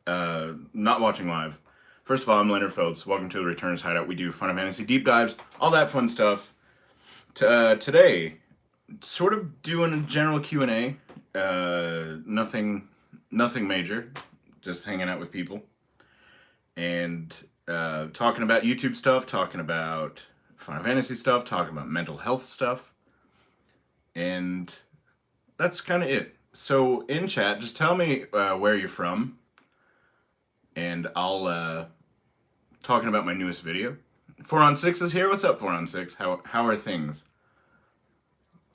not watching live. First of all, I'm Lenard Phillips. Welcome to the Returns Hideout. We do Final Fantasy deep dives, all that fun stuff. Today, sort of doing a general Q&A. Nothing major. Just hanging out with people. And talking about YouTube stuff, talking about Final Fantasy stuff, talking about mental health stuff. And that's kind of it. So in chat, just tell me where you're from. And I'll talking about my newest video. 4 on 6 is here. What's up, 4 on 6? How are things?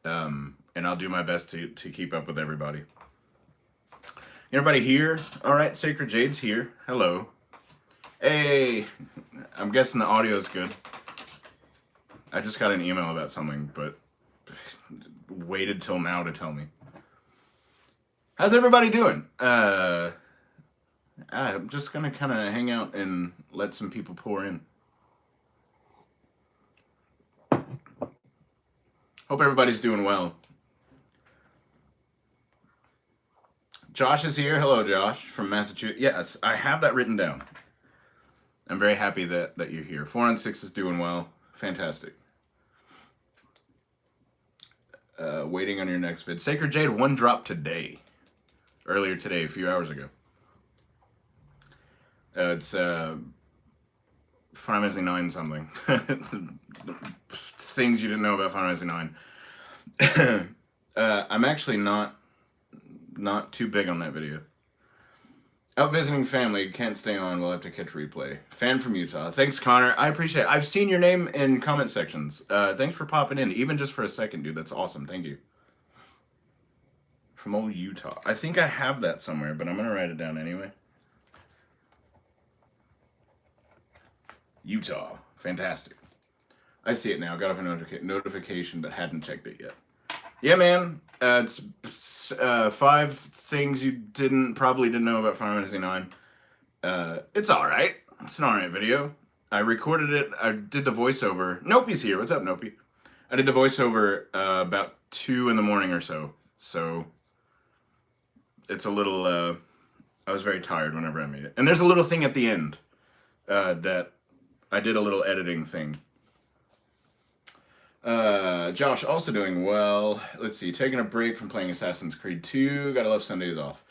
And I'll do my best to keep up with everybody. Everybody here? All right, Sacred Jade's here. Hello. Hey, I'm guessing the audio is good. I just got an email about something, but waited till now to tell me. How's everybody doing? I'm just gonna kind of hang out and let some people pour in. Hope everybody's doing well. Josh is here. Hello, Josh, from Massachusetts. Yes, I have that written down. I'm very happy that you're here. 4 on 6 is doing well. Fantastic. Waiting on your next vid. Sacred Jade, 1 drop today. Earlier today, a few hours ago. It's Final Fantasy 9 something. Things you didn't know about Final Fantasy 9. I'm actually not too big on that video. Out visiting family, can't stay on, we'll have to catch replay. Fan from Utah. Thanks, Connor. I appreciate it. I've seen your name in comment sections. Thanks for popping in, even just for a second, dude. That's awesome. Thank you. From old Utah. I think I have that somewhere, but I'm going to write it down anyway. Utah. Fantastic. I see it now. Got off a notification, but hadn't checked it yet. Yeah, man. It's 5 things you probably didn't know about Final Fantasy 9. It's alright. It's an alright video. I recorded it. I did the voiceover. Nope's here. What's up, Nope? I did the voiceover about 2 in the morning or so. So it's a little... I was very tired whenever I made it. And there's a little thing at the end that I did a little editing thing. Josh, also doing well. Let's see, taking a break from playing Assassin's Creed 2. Gotta love Sundays off.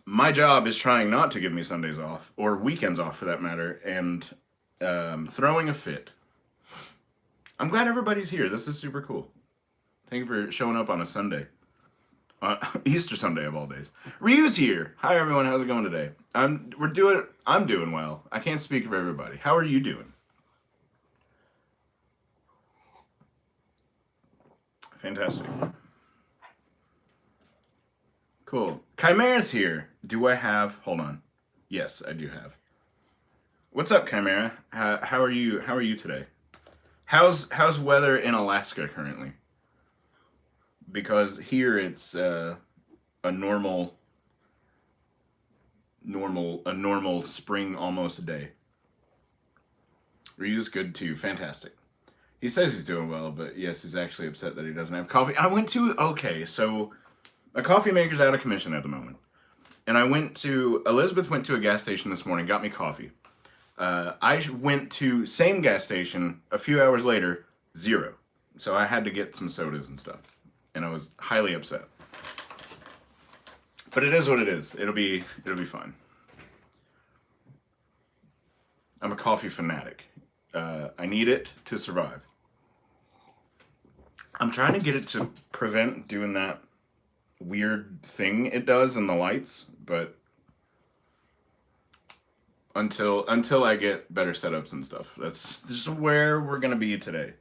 My job is trying not to give me Sundays off, or weekends off for that matter, and throwing a fit. I'm glad everybody's here. This is super cool. Thank you for showing up on a Sunday. Easter Sunday of all days. Ryu's here. Hi everyone, how's it going today? I'm doing well. I can't speak for everybody. How are you doing? Fantastic. Cool. Chimera's here. Do I have... Hold on. Yes, I do have. What's up, Chimera? How are you today? How's weather in Alaska currently? Because here it's a normal spring almost day. Ryu's good too. Fantastic. He says he's doing well, but yes, he's actually upset that he doesn't have coffee. Okay, so a coffee maker's out of commission at the moment. And Elizabeth went to a gas station this morning, got me coffee. I went to same gas station a few hours later, 0. So I had to get some sodas and stuff. And I was highly upset. But it is what it is. It'll be fine. I'm a coffee fanatic. I need it to survive. I'm trying to get it to prevent doing that weird thing it does in the lights, but until I get better setups and stuff. This is where we're gonna be today.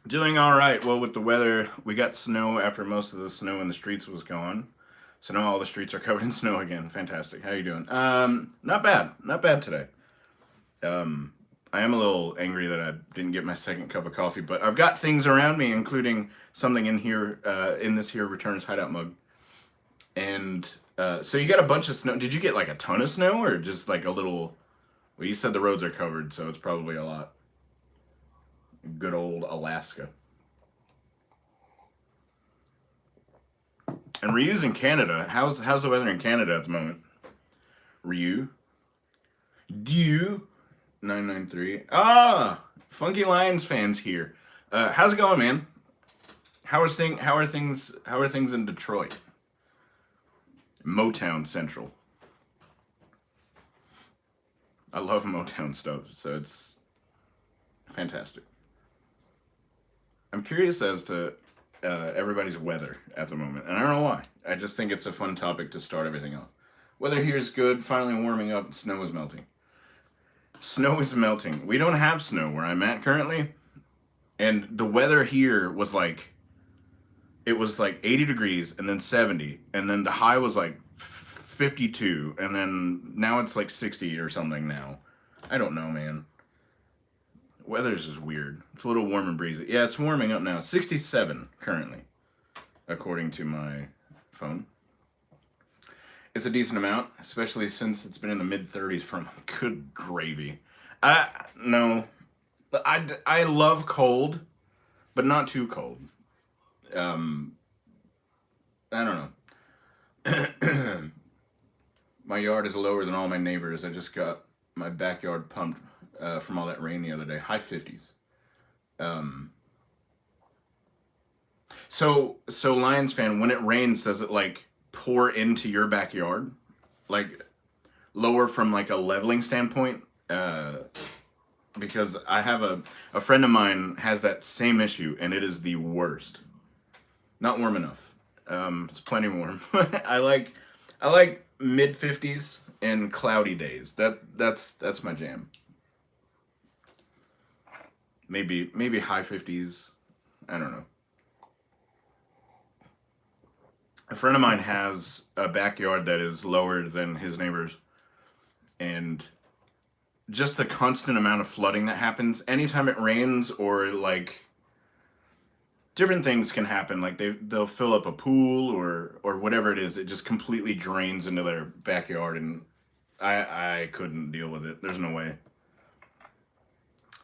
Doing all right. Well, with the weather, we got snow after most of the snow in the streets was gone. So now all the streets are covered in snow again. Fantastic. How you doing? Not bad. Not bad today. I am a little angry that I didn't get my second cup of coffee, but I've got things around me, including something in here, in this here Returns Hideout mug. And so you got a bunch of snow. Did you get like a ton of snow or just like a little? Well, you said the roads are covered, so it's probably a lot. Good old Alaska. And Ryu's in Canada. How's the weather in Canada at the moment? Ryu? Dew? 993. Ah! Funky Lions fans here. How's it going, man? How are things in Detroit? Motown Central. I love Motown stuff, so it's fantastic. I'm curious as to everybody's weather at the moment, and I don't know why. I just think it's a fun topic to start everything off. Weather here is good, finally warming up, snow is melting. Snow is melting. We don't have snow where I'm at currently, and the weather here was like, it was like 80 degrees and then 70, and then the high was like 52, and then now it's like 60 or something now. I don't know, man. Weather's just weird. It's a little warm and breezy. Yeah, it's warming up now. 67 currently, according to my phone. It's a decent amount, especially since it's been in the mid-30s for a month. Good gravy. No. I love cold, but not too cold. I don't know. My yard is lower than all my neighbors. I just got my backyard pumped from all that rain the other day. High 50s. So Lions fan, when it rains, does it like pour into your backyard? Like lower from like a leveling standpoint? Because I have a friend of mine has that same issue, and it is the worst. Not warm enough. It's plenty warm. I like mid 50s and cloudy days. That's my jam. Maybe high 50s. I don't know. A friend of mine has a backyard that is lower than his neighbor's, and just the constant amount of flooding that happens anytime it rains, or like different things can happen. Like they'll fill up a pool or whatever it is. It just completely drains into their backyard, and I couldn't deal with it. There's no way.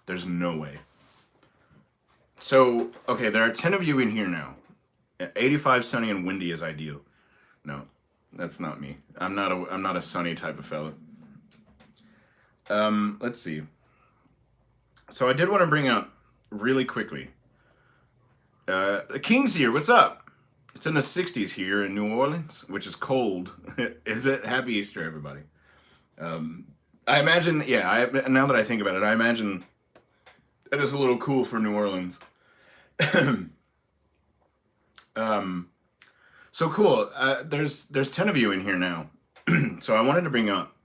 There's no way. So, okay, there are 10 of you in here now. 85 sunny and windy is ideal. No, that's not me. I'm not a sunny type of fella. Let's see. So I did want to bring up really quickly. The King's here. What's up? It's in the 60s here in New Orleans, which is cold. Is it? Happy Easter, everybody. I imagine, yeah, now that I think about it, I imagine that is a little cool for New Orleans. So cool. There's 10 of you in here now. So I wanted to bring up,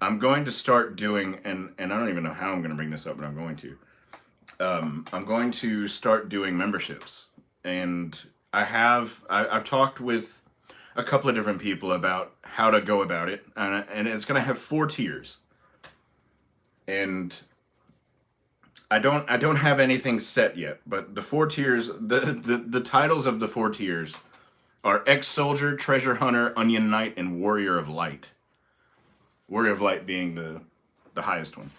I'm going to start doing, and I don't even know how I'm going to bring this up, but I'm going to. I'm going to start doing memberships, and I've talked with a couple of different people about how to go about it, and it's going to have 4 tiers. And I don't have anything set yet, but the 4 tiers, the titles of the 4 tiers are Ex-Soldier, Treasure Hunter, Onion Knight, and Warrior of Light. Warrior of Light being the highest one.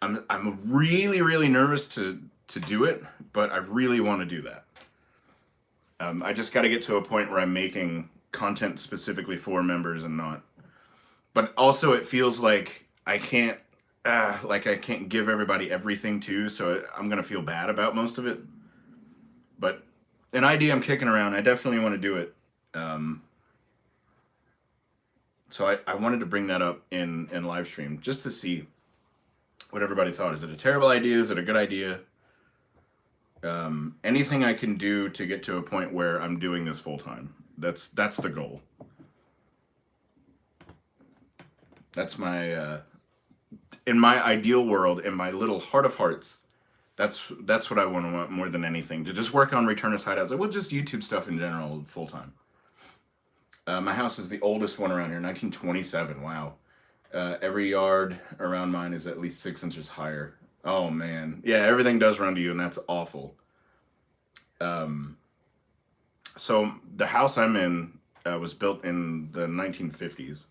I'm really nervous to do it, but I really want to do that. I just got to get to a point where I'm making content specifically for members and not. But also it feels like I can't give everybody everything too, so I'm gonna feel bad about most of it. But an idea I'm kicking around. I definitely want to do it. So I wanted to bring that up in live stream just to see what everybody thought. Is it a terrible idea? Is it a good idea? Anything I can do to get to a point where I'm doing this full time. That's the goal. That's my in my ideal world, in my little heart of hearts, that's what I want more than anything. To just work on Returners Hideouts. Well, just YouTube stuff in general, full time. My house is the oldest one around here, 1927. Wow. Every yard around mine is at least 6 inches higher. Oh man, yeah, everything does run to you, and that's awful. So the house I'm in was built in the 1950s,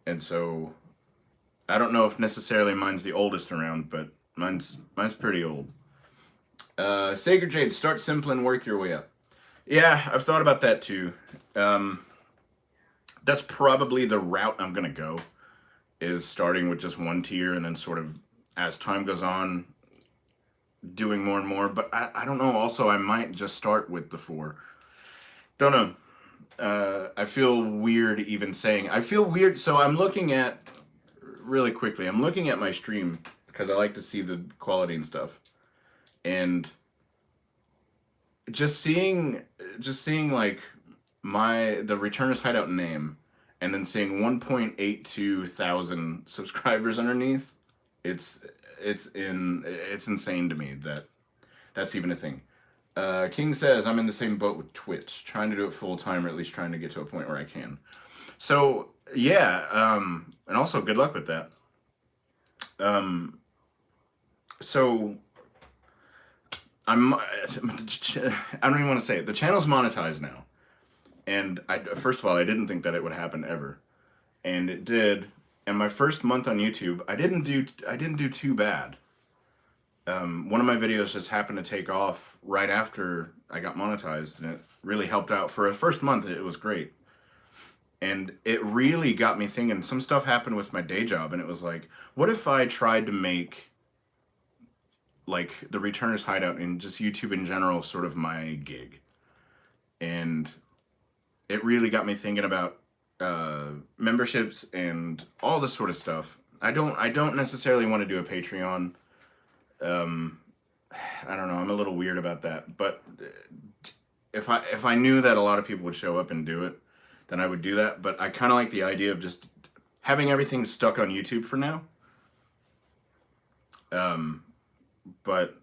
and so I don't know if necessarily mine's the oldest around, but mine's pretty old. Sacred Jade, start simple and work your way up. Yeah, I've thought about that too. That's probably the route I'm gonna go, is starting with just one tier and then sort of, as time goes on, doing more and more. But I don't know. Also, I might just start with the 4. Don't know. I feel weird even saying. I feel weird. So I'm looking at, really quickly, I'm looking at my stream because I like to see the quality and stuff. And just seeing like the Returners Hideout name and then seeing 1.82 thousand subscribers underneath, it's insane to me that that's even a thing. King says, I'm in the same boat with Twitch, trying to do it full time, or at least trying to get to a point where I can. So yeah, and also good luck with that. So I don't even want to say it. The channel's monetized now, and first of all, I didn't think that it would happen ever, and it did. And my first month on YouTube, I didn't do too bad. One of my videos just happened to take off right after I got monetized, and it really helped out. For a first month, it was great. And it really got me thinking. Some stuff happened with my day job, and it was like, what if I tried to make, like, the Returners Hideout and just YouTube in general sort of my gig? And it really got me thinking about memberships and all this sort of stuff. I don't necessarily want to do a Patreon. I don't know. I'm a little weird about that, but if I knew that a lot of people would show up and do it, then I would do that. But I kind of like the idea of just having everything stuck on YouTube for now. But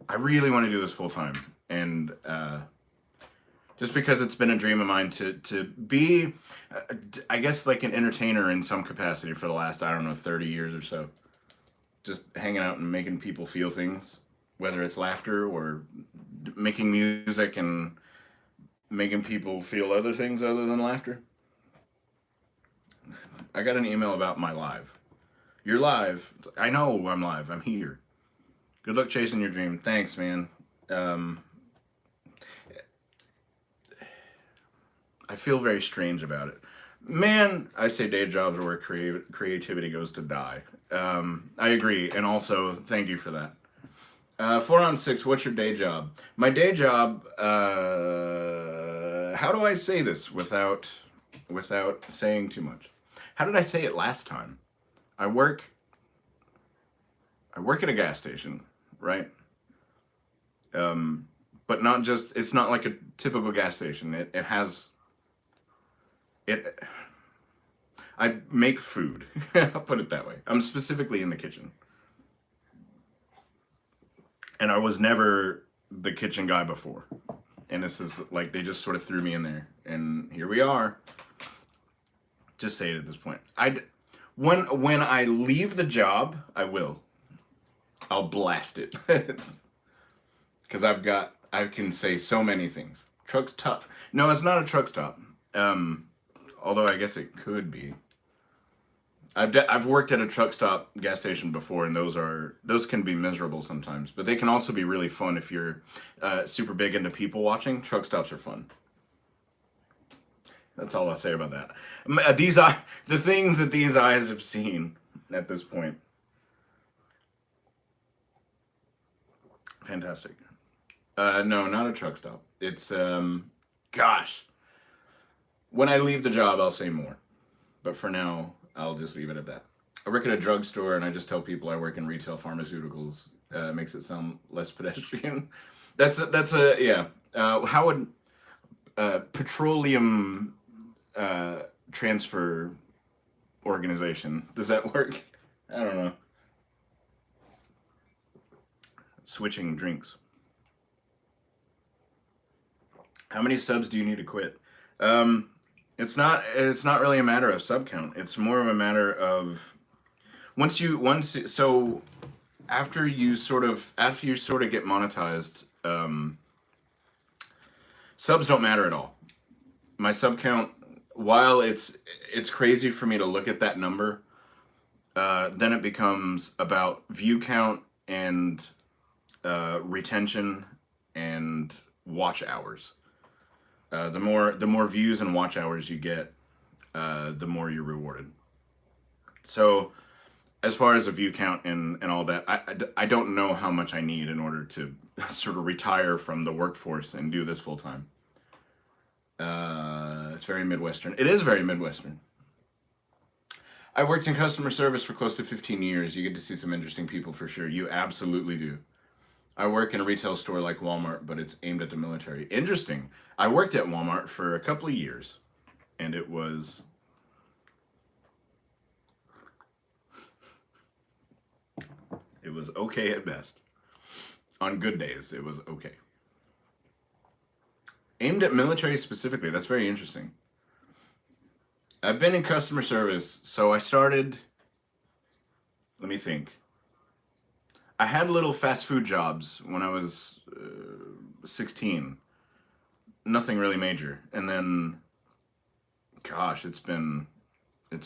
I really want to do this full time, and just because it's been a dream of mine to be, I guess, like an entertainer in some capacity for the last, I don't know, 30 years or so. Just hanging out and making people feel things, whether it's laughter or making music and making people feel other things other than laughter. I got an email about my live. You're live. I know I'm live. I'm here. Good luck chasing your dream. Thanks, man. I feel very strange about it. Man, I say day jobs are where creativity goes to die. I agree, and also thank you for that. 4 on 6. What's your day job? My day job. How do I say this without saying too much? How did I say it last time? I work at a gas station, right? But not just. It's not like a typical gas station. It has. I make food. I'll put it that way. I'm specifically in the kitchen. And I was never the kitchen guy before. And this is like, they just sort of threw me in there. And here we are. Just say it at this point. When I leave the job, I'll blast it. Because I can say so many things. Truck stop. No, it's not a truck stop. Although I guess it could be. I've worked at a truck stop gas station before, and those can be miserable sometimes, but they can also be really fun if you're super big into people watching. Truck stops are fun. That's all I'll say about that. The things that these eyes have seen at this point. Fantastic. No, not a truck stop. It's gosh. When I leave the job, I'll say more. But for now, I'll just leave it at that. I work at a drugstore, and I just tell people I work in retail pharmaceuticals. Makes it sound less pedestrian. That's yeah. How would petroleum transfer organization, does that work? I don't know. Switching drinks. How many subs do you need to quit? It's not really a matter of sub count. It's more of a matter of after you sort of get monetized, subs don't matter at all. My sub count, while it's crazy for me to look at that number, then it becomes about view count and retention and watch hours. The more views and watch hours you get, the more you're rewarded. So as far as a view count and all that, I don't know how much I need in order to sort of retire from the workforce and do this full time. It's very Midwestern. It is very Midwestern. I worked in customer service for close to 15 years. You get to see some interesting people for sure. You absolutely do. I work in a retail store like Walmart, but it's aimed at the military. Interesting. I worked at Walmart for a couple of years, and it was okay at best. On good days, it was okay. Aimed at military specifically. That's very interesting. I've been in customer service, so I started, let me think. I had little fast food jobs when I was 16. Nothing really major. And then, gosh, it's been, I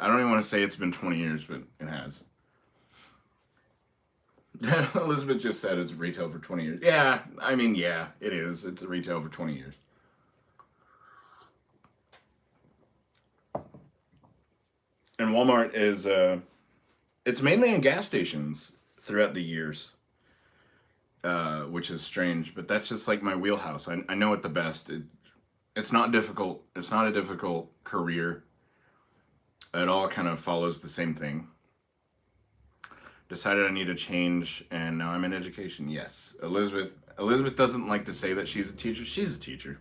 don't even want to say it's been 20 years, but it has. Elizabeth just said it's retail for 20 years. Yeah, I mean, yeah, it is. It's a retail for 20 years. And Walmart is, it's mainly in gas stations throughout the years, which is strange, but that's just like my wheelhouse. I know it the best. It's not difficult. It's not a difficult career. It all kind of follows the same thing. Decided I need a change, and now I'm in education. Yes, Elizabeth doesn't like to say that she's a teacher. She's a teacher.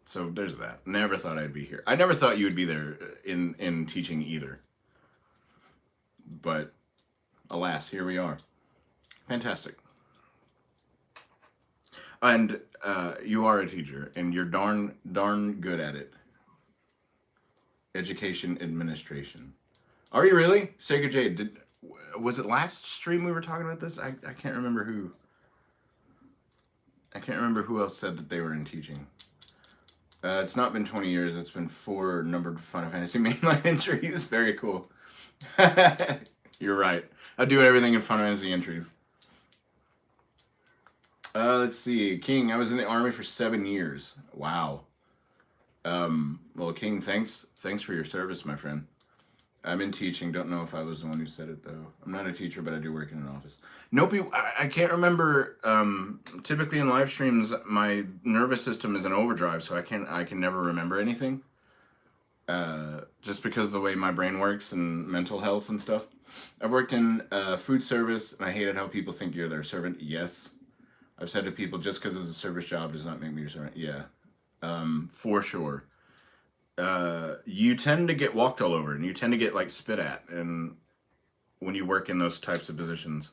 So there's that. Never thought I'd be here. I never thought you would be there in teaching either. But alas, here we are. Fantastic. And you are a teacher, and you're darn good at it. Education administration. Are you really? Sacred Jade, was it last stream we were talking about this? I can't remember who. I can't remember who else said that they were in teaching. It's not been 20 years. It's been 4 numbered Final Fantasy mainline entries. Very cool. You're right. I do everything in Final Fantasy entries. Let's see. King, I was in the army for 7 years. Wow. Well, King, thanks for your service, my friend. I'm in teaching. Don't know if I was the one who said it, though. I'm not a teacher, but I do work in an office. No, people, I can't remember. Typically in live streams, my nervous system is in overdrive, so I can never remember anything. Just because of the way my brain works and mental health and stuff. I've worked in food service, and I hated how people think you're their servant. Yes. I've said to people, just because it's a service job does not make me your servant. Yeah. For sure. You tend to get walked all over, and you tend to get like spit at, and when you work in those types of positions.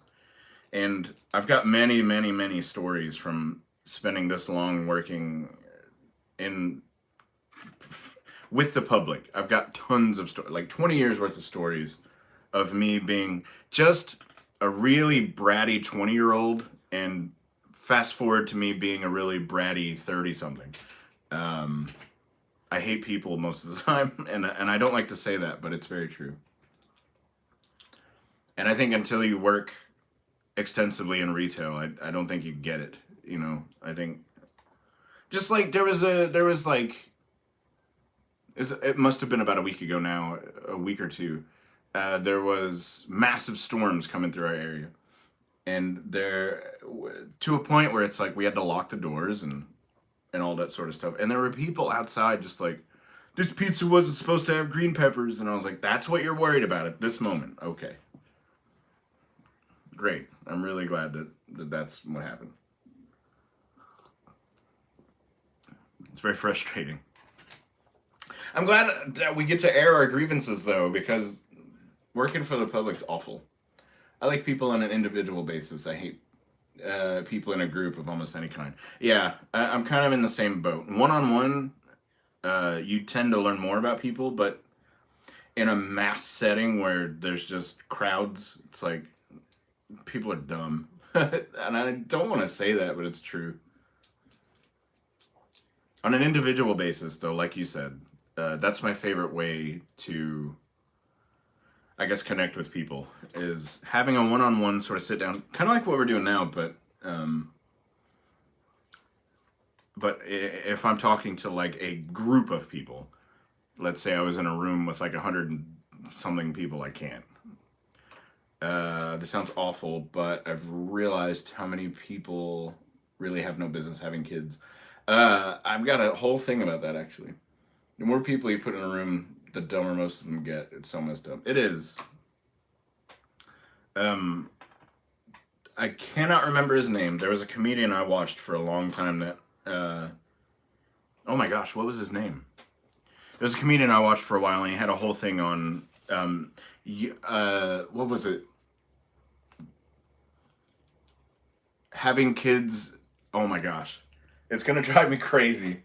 And I've got many stories from spending this long working with the public. I've got tons of stories, like 20 years worth of stories of me being just a really bratty 20-year-old, and fast forward to me being a really bratty 30-something. I hate people most of the time, and I don't like to say that, but it's very true. And I think until you work extensively in retail, I don't think you get it. You know, I think just like it must have been about a week ago now, a week or two. There was massive storms coming through our area, and there to a point where it's like we had to lock the doors and all that sort of stuff. And there were people outside just like, this pizza wasn't supposed to have green peppers. And I was like, that's what you're worried about at this moment. Okay. Great. I'm really glad that that's what happened. It's very frustrating. I'm glad that we get to air our grievances, though, because working for the public's awful. I like people on an individual basis. I hate people in a group of almost any kind. Yeah, I'm kind of in the same boat. One-on-one, you tend to learn more about people, but in a mass setting where there's just crowds, it's like, people are dumb. And I don't want to say that, but it's true. On an individual basis, though, like you said, that's my favorite way to... I guess, connect with people is having a one-on-one sort of sit down, kind of like what we're doing now, but if I'm talking to like a group of people, let's say I was in a room with like 100 and something people, I can't. This sounds awful, but I've realized how many people really have no business having kids. I've got a whole thing about that, actually. The more people you put in a room, the dumber most of them get. It's so messed up. It is. I cannot remember his name. There was a comedian I watched for a long time that, oh my gosh, what was his name? There was a comedian I watched for a while, and he had a whole thing on, what was it? Having kids, oh my gosh. It's gonna drive me crazy.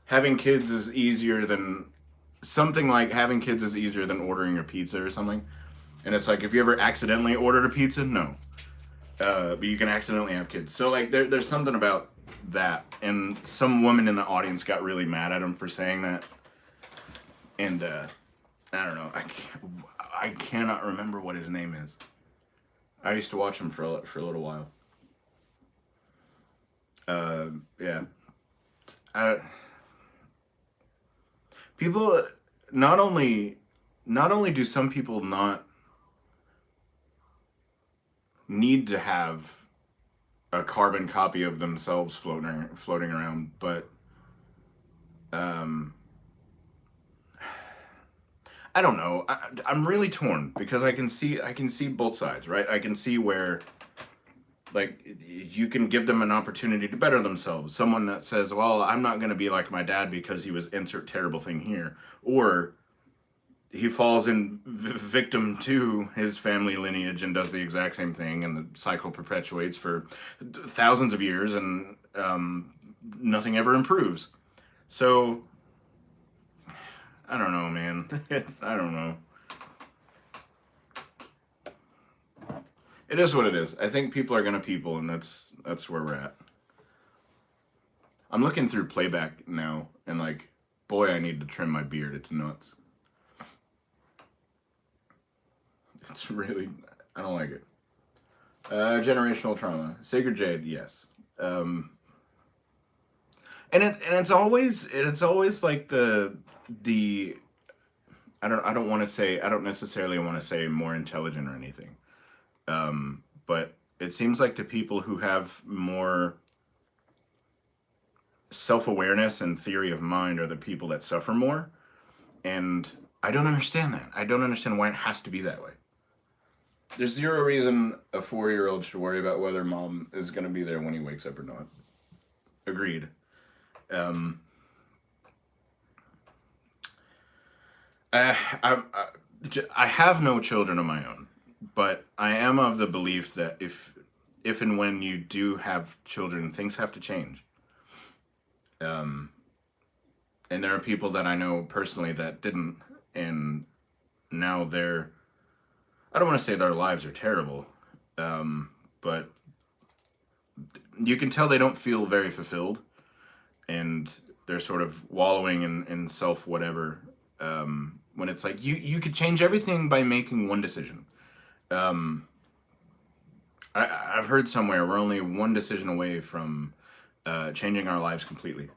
Having kids is easier than, something like having kids is easier than ordering a pizza or something. And it's like, if you ever accidentally ordered a pizza, no. But you can accidentally have kids. So like, there's something about that. And some woman in the audience got really mad at him for saying that. And I don't know. I cannot remember what his name is. I used to watch him for a little while. Yeah. People, not only do some people not need to have a carbon copy of themselves floating around, but I don't know. I'm really torn because I can see both sides, right? I can see where, like, you can give them an opportunity to better themselves. Someone that says, well, I'm not going to be like my dad because he was insert terrible thing here. Or he falls in victim to his family lineage and does the exact same thing, and the cycle perpetuates for thousands of years, and nothing ever improves. So, I don't know, man. I don't know. It is what it is. I think people are gonna people, and that's where we're at. I'm looking through playback now, and like, boy, I need to trim my beard. It's nuts. It's really, I don't like it. Generational trauma. Sacred Jade, yes. And it's always like the I don't necessarily want to say more intelligent or anything. But it seems like the people who have more self-awareness and theory of mind are the people that suffer more. And I don't understand that. I don't understand why it has to be that way. There's zero reason a 4-year-old should worry about whether mom is going to be there when he wakes up or not. Agreed. I have no children of my own, but I am of the belief that if and when you do have children, things have to change. And there are people that I know personally that didn't, and now I don't want to say their lives are terrible, but you can tell they don't feel very fulfilled, and they're sort of wallowing in self whatever, when it's like, you could change everything by making one decision. I've heard somewhere we're only one decision away from changing our lives completely.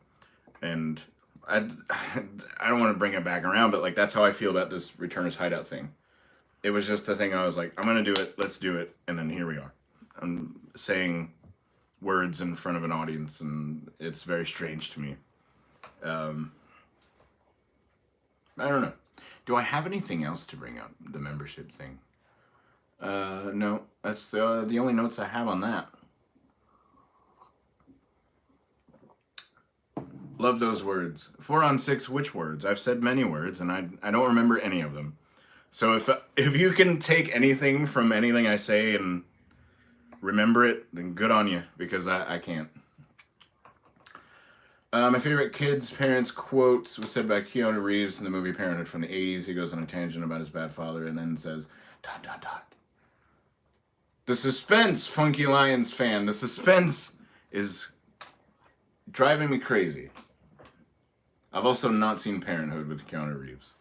And I don't want to bring it back around, but like, that's how I feel about this Returners Hideout thing. It was just a thing I was like, I'm going to do it, let's do it, and then here we are. I'm saying words in front of an audience, and it's very strange to me. I don't know. Do I have anything else to bring up? The membership thing? No. That's the only notes I have on that. Love those words. 4 on 6, which words? I've said many words, and I don't remember any of them. So if you can take anything from anything I say and remember it, then good on you, because I can't. My favorite kids' parents quote was said by Keanu Reeves in the movie Parenthood from the 80s. He goes on a tangent about his bad father and then says, ... The suspense, Funky Lions fan, the suspense is driving me crazy. I've also not seen Parenthood with Keanu Reeves.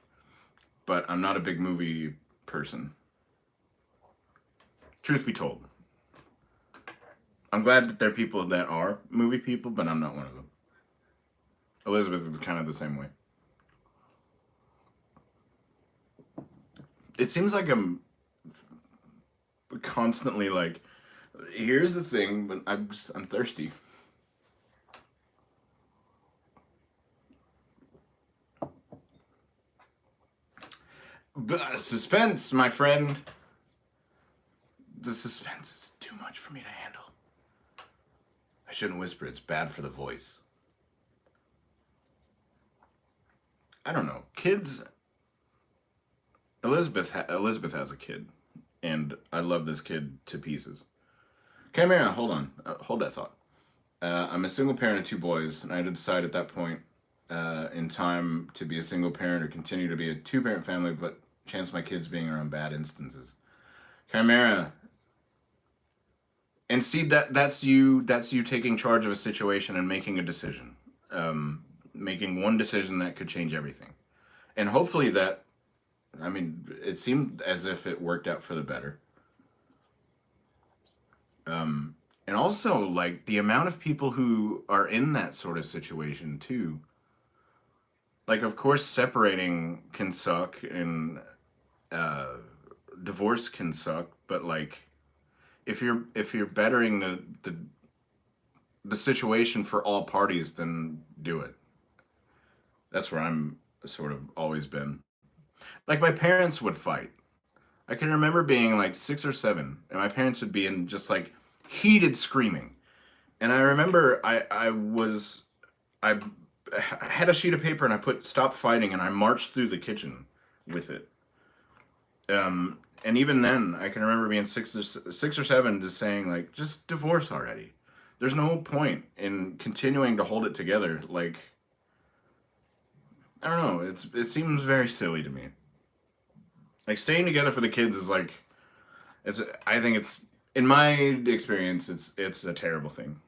but I'm not a big movie person. Truth be told. I'm glad that there are people that are movie people, but I'm not one of them. Elizabeth is kind of the same way. It seems like I'm constantly like, here's the thing, but I'm thirsty. Suspense, my friend. The suspense is too much for me to handle. I shouldn't whisper, it's bad for the voice. I don't know. Kids... Elizabeth has a kid, and I love this kid to pieces. Kamera, hold on. Hold that thought. I'm a single parent of 2 boys, and I had to decide at that point in time to be a single parent or continue to be a 2-parent family, but chance my kids being around bad instances. Chimera. And see, that's you taking charge of a situation and making a decision. Making one decision that could change everything. And hopefully that, I mean, it seemed as if it worked out for the better. And also, like, the amount of people who are in that sort of situation, too. Like, of course, separating can suck, and divorce can suck, but, like, if you're bettering the situation for all parties, then do it. That's where I'm sort of always been. Like, my parents would fight. I can remember being like 6 or 7, and my parents would be in just like heated screaming. And I remember I had a sheet of paper and I put "stop fighting" and I marched through the kitchen with it. And even then, I can remember being 6 or 7, just saying like, just divorce already. There's no point in continuing to hold it together. Like, I don't know. It seems very silly to me. Like, staying together for the kids is like, I think it's, in my experience, it's a terrible thing.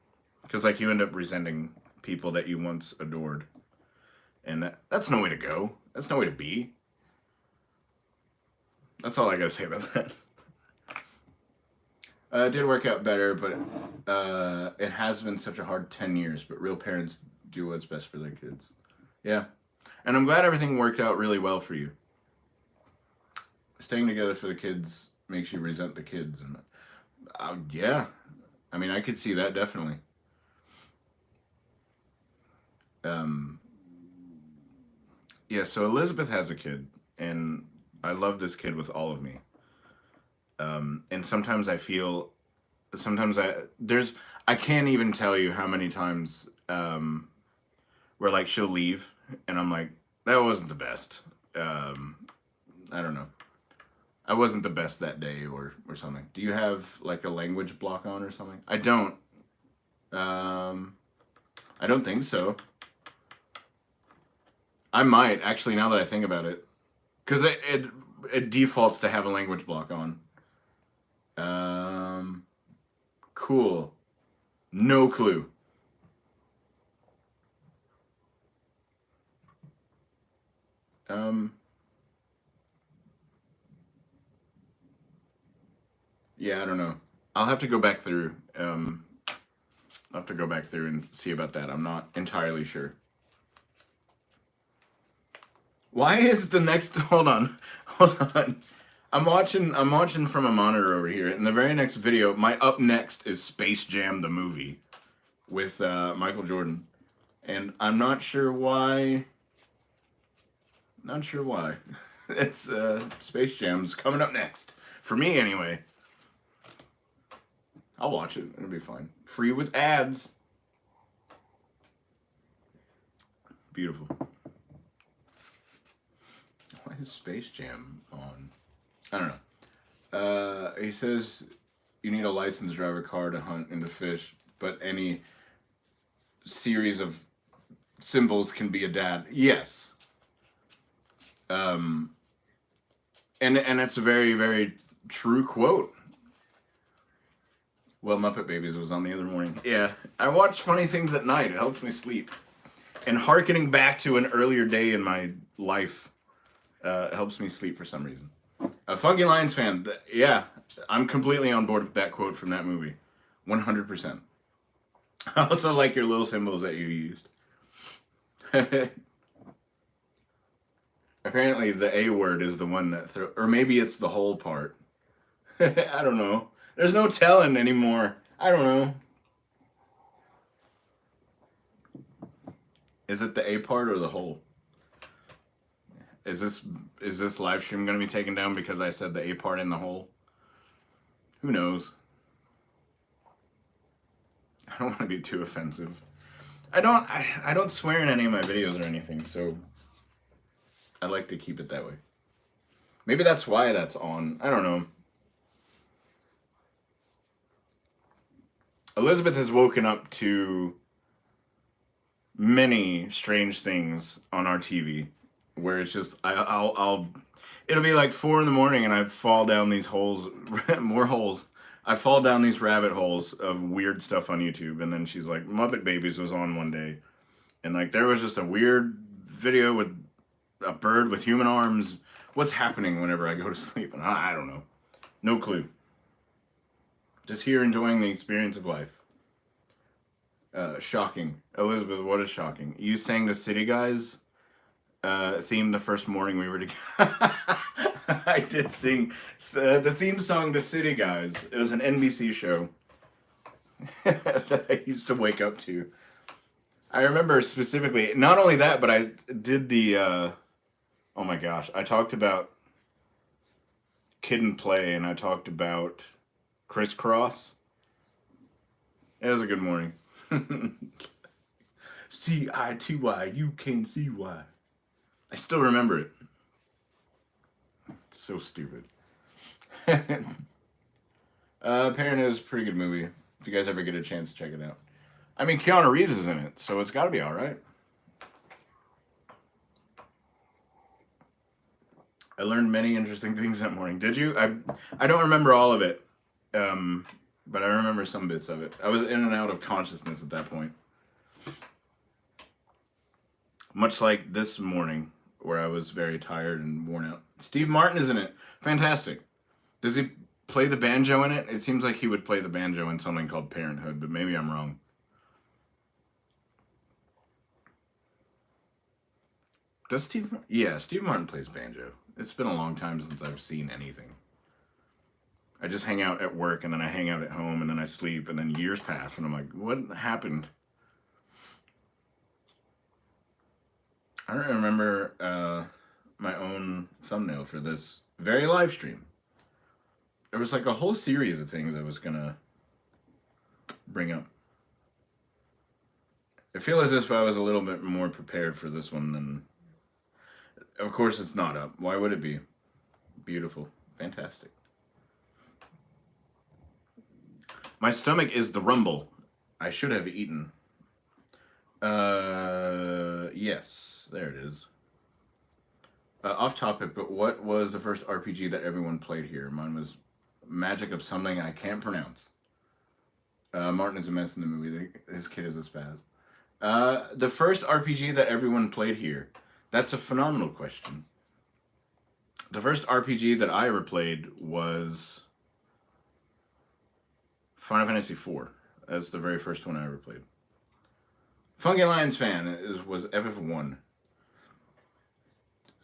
Because, like, you end up resenting people that you once adored. And that's no way to go. That's no way to be. That's all I gotta say about that. It did work out better, but it has been such a hard 10 years. But real parents do what's best for their kids. Yeah. And I'm glad everything worked out really well for you. Staying together for the kids makes you resent the kids. And yeah. I mean, I could see that, definitely. Yeah, so Elizabeth has a kid, and I love this kid with all of me. And sometimes I feel, I can't even tell you how many times where like she'll leave, and I'm like, that wasn't the best. I don't know. I wasn't the best that day or something. Do you have like a language block on or something? I don't. I don't think so. I might, actually, now that I think about it. Because it defaults to have a language block on. Cool. No clue. Yeah, I don't know. I'll have to go back through. I'll have to go back through and see about that. I'm not entirely sure. Why is the next? Hold on. I'm watching from a monitor over here. In the very next video, my up next is Space Jam the movie with Michael Jordan, and I'm not sure why. Not sure why. It's Space Jam's coming up next for me anyway. I'll watch it. It'll be fine. Free with ads. Beautiful. Why is Space Jam on? I don't know. He says you need a licensed driver car to hunt and to fish, but any series of symbols can be a dad. Yes. And it's a very, very true quote. Well, Muppet Babies was on the other morning. Yeah, I watch funny things at night. It helps me sleep. And hearkening back to an earlier day in my life, It helps me sleep for some reason. A Funky Lions fan. Yeah, I'm completely on board with that quote from that movie. 100%. I also like your little symbols that you used. Apparently the A word is the one that or maybe it's the whole part. I don't know. There's no telling anymore. I don't know. Is it the A part or the whole? Is this live stream going to be taken down because I said the A part and the whole? Who knows? I don't want to be too offensive. I don't swear in any of my videos or anything, so I like to keep it that way. Maybe that's why that's on. I don't know. Elizabeth has woken up to many strange things on our TV, where it's just it'll be like 4 in the morning and I fall down these holes, more holes. I fall down these rabbit holes of weird stuff on YouTube, and then she's like, Muppet Babies was on one day, and like there was just a weird video with a bird with human arms. What's happening whenever I go to sleep? And I don't know. No clue. Just here enjoying the experience of life. Shocking. Elizabeth, what is shocking? You sang the City Guys theme the first morning we were together. I did sing the theme song to City Guys. It was an NBC show that I used to wake up to. I remember specifically, not only that, but I did the, oh my gosh, I talked about Kid and Play, and I talked about Crisscross. It was a good morning. C-I-T-Y, you can't see why. I still remember it. It's so stupid. Parent is a pretty good movie. If you guys ever get a chance to check it out. I mean, Keanu Reeves is in it, so it's got to be all right. I learned many interesting things that morning. Did you? I don't remember all of it, but I remember some bits of it. I was in and out of consciousness at that point. Much like this morning, where I was very tired and worn out. Steve Martin is in it. Fantastic. Does he play the banjo in it? It seems like he would play the banjo in something called Parenthood, but maybe I'm wrong. Does Steve? Yeah, Steve Martin plays banjo. It's been a long time since I've seen anything. I just hang out at work, and then I hang out at home, and then I sleep, and then years pass, and I'm like, what happened? I don't remember my own thumbnail for this very live stream. There was like a whole series of things I was gonna bring up. I feel as if I was a little bit more prepared for this one than... Of course it's not up. Why would it be? Beautiful. Fantastic. My stomach is the rumble. I should have eaten. Yes, there it is. Off topic, but what was the first RPG that everyone played here? Mine was Magic of something I can't pronounce. Martin is a mess in the movie. His kid is a spaz. The first RPG that everyone played here. That's a phenomenal question. The first RPG that I ever played was Final Fantasy IV. That's the very first one I ever played. Funky Lions fan was FF1.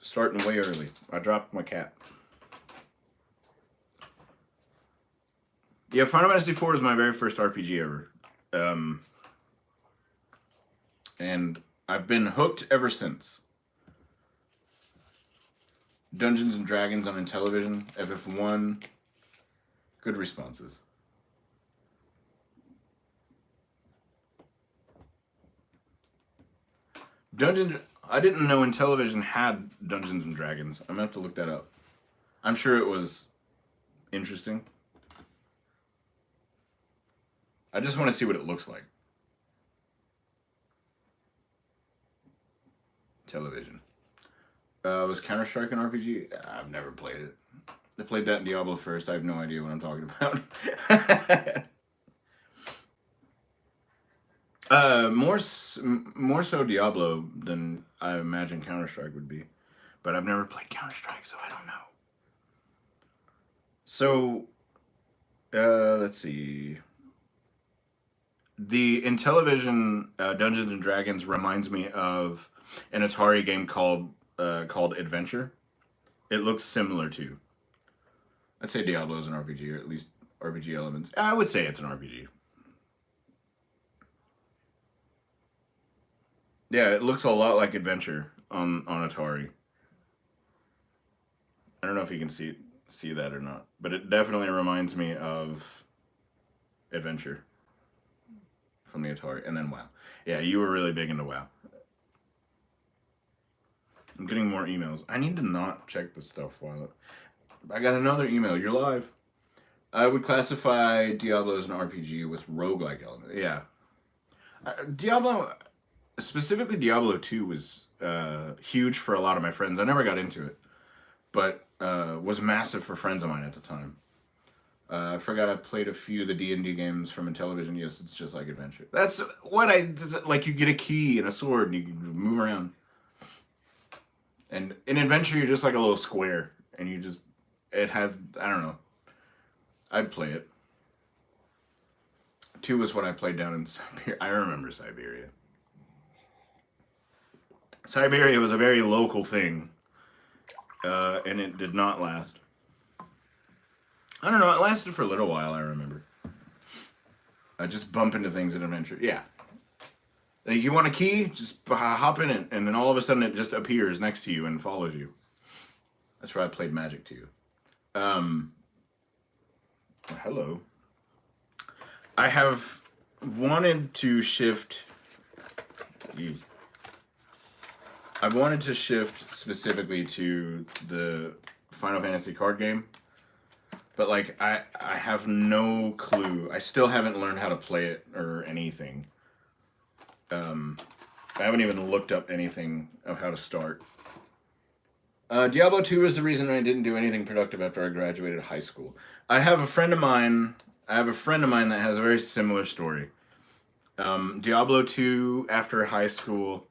Starting way early. I dropped my cat. Yeah, Final Fantasy IV is my very first RPG ever. And I've been hooked ever since. Dungeons and Dragons on Intellivision, FF1. Good responses. I didn't know Intellivision had Dungeons and Dragons. I'm gonna have to look that up. I'm sure it was interesting. I just want to see what it looks like. Television. Was Counter-Strike an RPG? I've never played it. I played that in Diablo first. I have no idea what I'm talking about. More so Diablo than I imagine Counter-Strike would be. but I've never played Counter-Strike, so I don't know. So, let's see. The Intellivision Dungeons and Dragons reminds me of an Atari game called Adventure. It looks similar to. I'd say Diablo is an RPG, or at least RPG elements. I would say it's an RPG. Yeah, it looks a lot like Adventure on Atari. I don't know if you can see that or not, but it definitely reminds me of Adventure from the Atari, and then WoW. Yeah, you were really big into WoW. I'm getting more emails. I need to not check this stuff while I got another email. You're live. I would classify Diablo as an RPG with roguelike elements. Yeah. Diablo, specifically Diablo 2 was huge for a lot of my friends. I never got into it, but was massive for friends of mine at the time. I forgot I played a few of the D&D games from Intellivision. Yes, it's just like Adventure. That's what like. You get a key and a sword and you can move around. And in Adventure, you're just like a little square, and it has, I don't know. I'd play it. 2 was what I played down in Siberia. I remember Siberia. Siberia was a very local thing, and it did not last. I don't know, it lasted for a little while, I remember. I just bump into things in Adventure. Yeah. Like, you want a key? Just hop in it, and then all of a sudden it just appears next to you and follows you. That's where I played Magic 2. Hello. I have wanted to shift... I've wanted to shift specifically to the Final Fantasy card game. But, like, I have no clue. I still haven't learned how to play it or anything. I haven't even looked up anything of how to start. Diablo 2 is the reason I didn't do anything productive after I graduated high school. I have a friend of mine that has a very similar story. Diablo 2 after high school,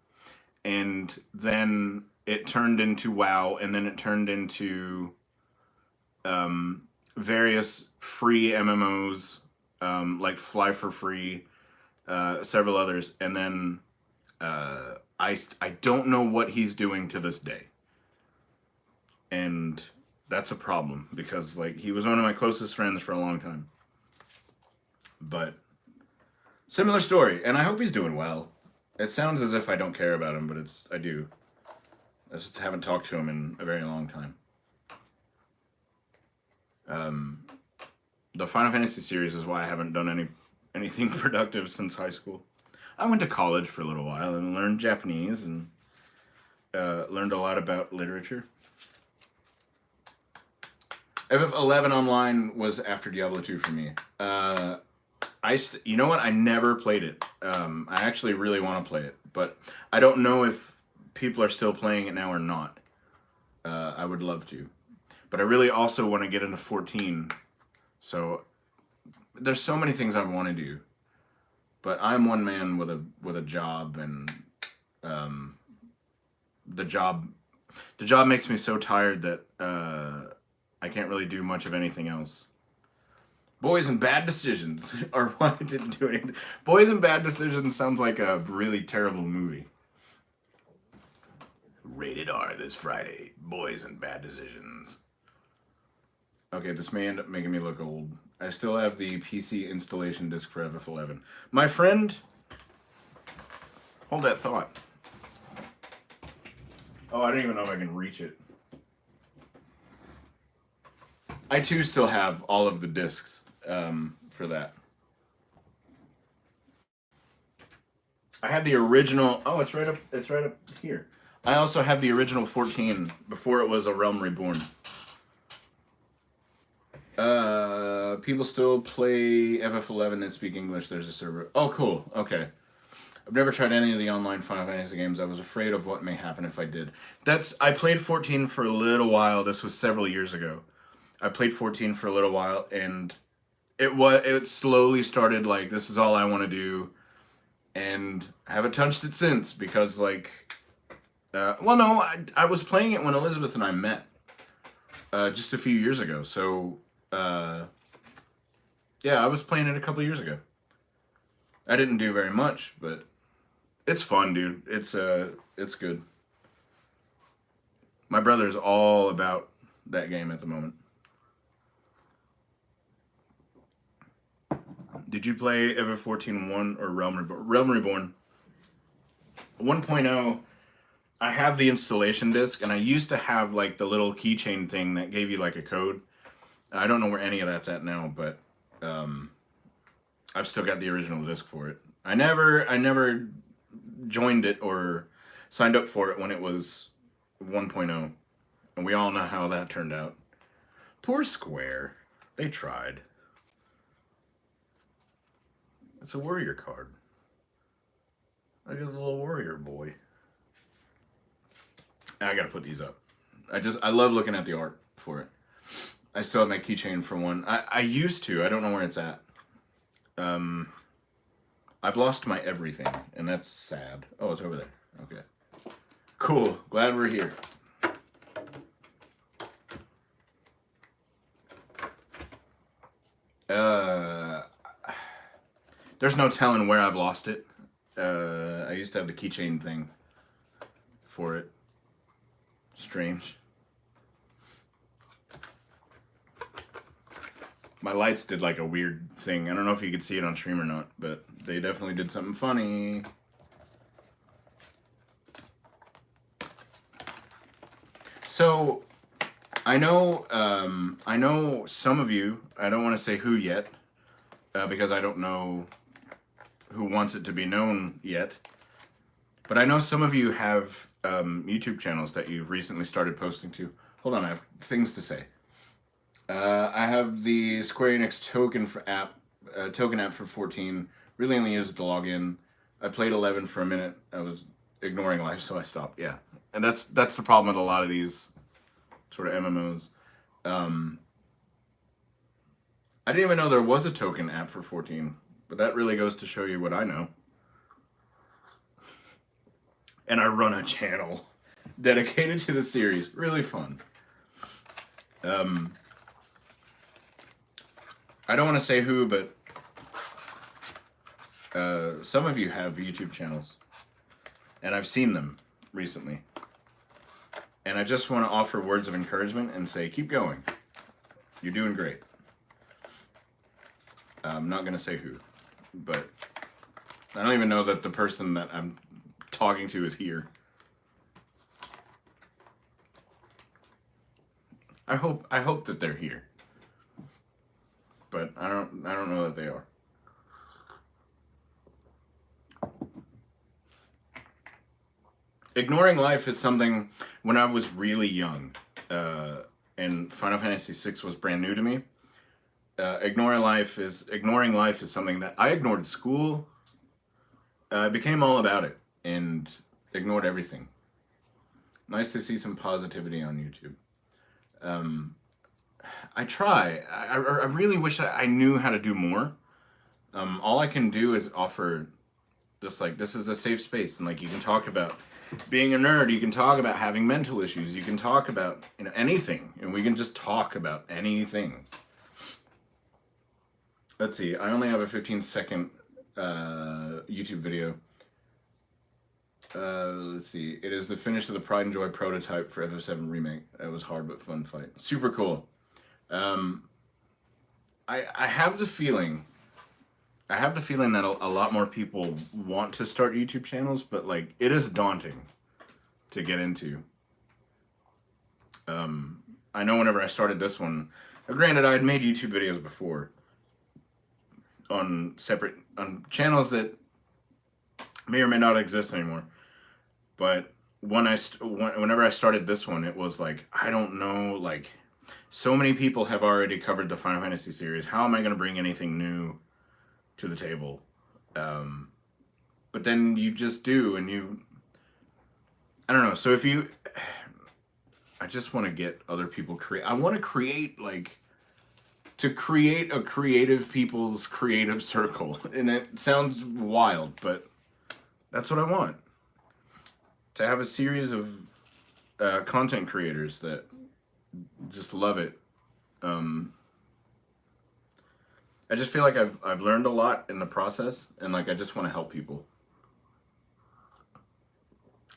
and then it turned into WoW, and then it turned into various free MMOs, like Fly for Free, several others, and then I don't know what he's doing to this day. And that's a problem, because like he was one of my closest friends for a long time. But similar story, and I hope he's doing well. It sounds as if I don't care about him, but I do. I just haven't talked to him in a very long time. The Final Fantasy series is why I haven't done anything productive since high school. I went to college for a little while and learned Japanese and learned a lot about literature. FF11 Online was after Diablo 2 for me. You know what? I never played it. I actually really want to play it, but I don't know if people are still playing it now or not. I would love to. But I really also want to get into 14. So there's so many things I want to do. But I'm one man with a job, and the job makes me so tired that I can't really do much of anything else. Boys and Bad Decisions, or why I didn't do anything. Boys and Bad Decisions sounds like a really terrible movie. Rated R this Friday. Boys and Bad Decisions. Okay, this may end up making me look old. I still have the PC installation disc for FF11. My friend... Hold that thought. Oh, I don't even know if I can reach it. I too still have all of the discs for that. I had the original... Oh, it's right up here. I also have the original 14 before it was A Realm Reborn. People still play FF11 and speak English. There's a server. Oh, cool. Okay. I've never tried any of the online Final Fantasy games. I was afraid of what may happen if I did. I played 14 for a little while. This was several years ago. I played 14 for a little while, and it slowly started like, this is all I want to do, and I haven't touched it since, because like Well, no, I was playing it when Elizabeth and I met just a few years ago. So, yeah, I was playing it a couple years ago. I didn't do very much, but it's fun, dude. It's good. My brother's all about that game at the moment. Did you play ever 14.1 or Realm Reborn? Realm Reborn 1.0. I have the installation disc, and I used to have like the little keychain thing that gave you like a code. I don't know where any of that's at now, but I've still got the original disc for it. I never joined it or signed up for it when it was 1.0, and we all know how that turned out. Poor Square. They tried. It's a warrior card. I got a little warrior boy. I gotta put these up. I love looking at the art for it. I still have my keychain for one. I used to. I don't know where it's at. I've lost my everything, and that's sad. Oh, it's over there. Okay. Cool. Glad we're here. There's no telling where I've lost it. I used to have the keychain thing for it. Strange. My lights did like a weird thing. I don't know if you could see it on stream or not, but they definitely did something funny. So, I know some of you, I don't want to say who yet, because I don't know who wants it to be known yet, but I know some of you have YouTube channels that you've recently started posting to. Hold on, I have things to say. I have the Square Enix token app for 14. Really only used it to log in. I played 11 for a minute. I was ignoring life, so I stopped. Yeah, and that's the problem with a lot of these sort of MMOs. I didn't even know there was a token app for 14, but that really goes to show you what I know. And I run a channel dedicated to the series. Really fun. I don't want to say who, but some of you have YouTube channels, and I've seen them recently. And I just want to offer words of encouragement and say, keep going. You're doing great. I'm not going to say who, but I don't even know that the person that I'm talking to is here. I hope that they're here, but I don't know that they are. Ignoring life is something, when I was really young, and Final Fantasy VI was brand new to me. Ignoring life is something that I ignored school. I became all about it and ignored everything. Nice to see some positivity on YouTube. I try. I really wish I knew how to do more. All I can do is offer just like, this is a safe space, and like, you can talk about being a nerd, you can talk about having mental issues, you can talk about, you know, anything, and we can just talk about anything. Let's see, I only have a 15-second YouTube video. Let's see, it is the finish of the Pride and Joy prototype for FF7 Remake. That was hard but fun fight. Super cool. I have the feeling that a lot more people want to start YouTube channels, but like, it is daunting to get into. I know whenever I started this one, granted I had made YouTube videos before on channels that may or may not exist anymore, but whenever I started this one, it was like, I don't know, like, so many people have already covered the Final Fantasy series. How am I going to bring anything new to the table? But then you just do, and I don't know. So I just want to get other people I want to create, like, to create a creative people's creative circle. And it sounds wild, but that's what I want. to have a series of content creators that just love it. I just feel like I've learned a lot in the process, and like I just want to help people.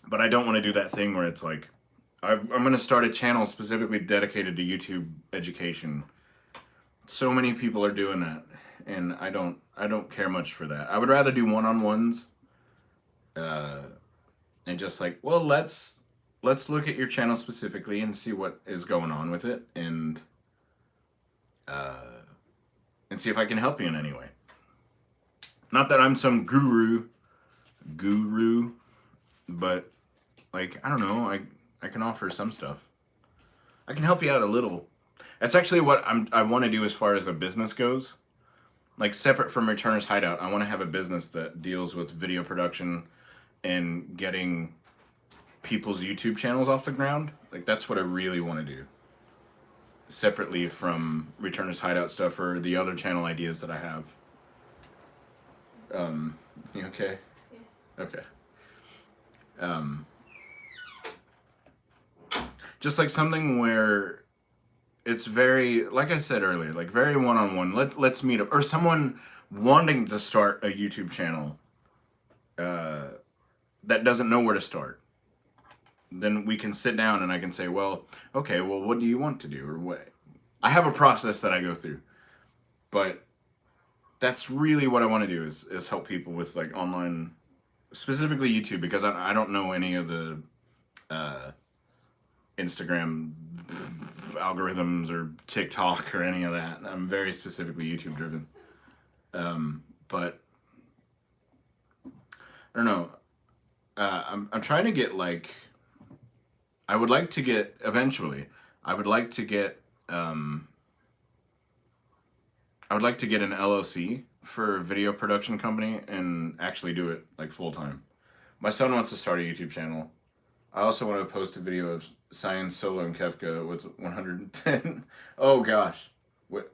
But I don't want to do that thing where it's like I'm going to start a channel specifically dedicated to YouTube education. So many people are doing that, and I don't care much for that. I would rather do one-on-ones, and just like, well, let's look at your channel specifically and see what is going on with it, and see if I can help you in any way. Not that I'm some guru, but like, I don't know, I can offer some stuff. I can help you out a little. That's actually what I want to do as far as a business goes. Like, separate from Returner's Hideout, I want to have a business that deals with video production and getting people's YouTube channels off the ground. Like, that's what I really want to do. Separately from Returner's Hideout stuff or the other channel ideas that I have. You okay? Yeah. Okay. Just like something where it's very, like I said earlier, like very one-on-one. Let's meet up. Or someone wanting to start a YouTube channel that doesn't know where to start. Then we can sit down and I can say, well, okay, well, what do you want to do? Or what? I have a process that I go through. But that's really what I want to do is help people with like online, specifically YouTube, because I don't know any of the Instagram algorithms or TikTok or any of that. I'm very specifically YouTube driven. But I don't know. I'm trying to get like, I would like to get eventually. I would like to get an LLC for a video production company and actually do it like full time. My son wants to start a YouTube channel. I also want to post a video of Science Solo and Kefka with 110. Oh gosh, what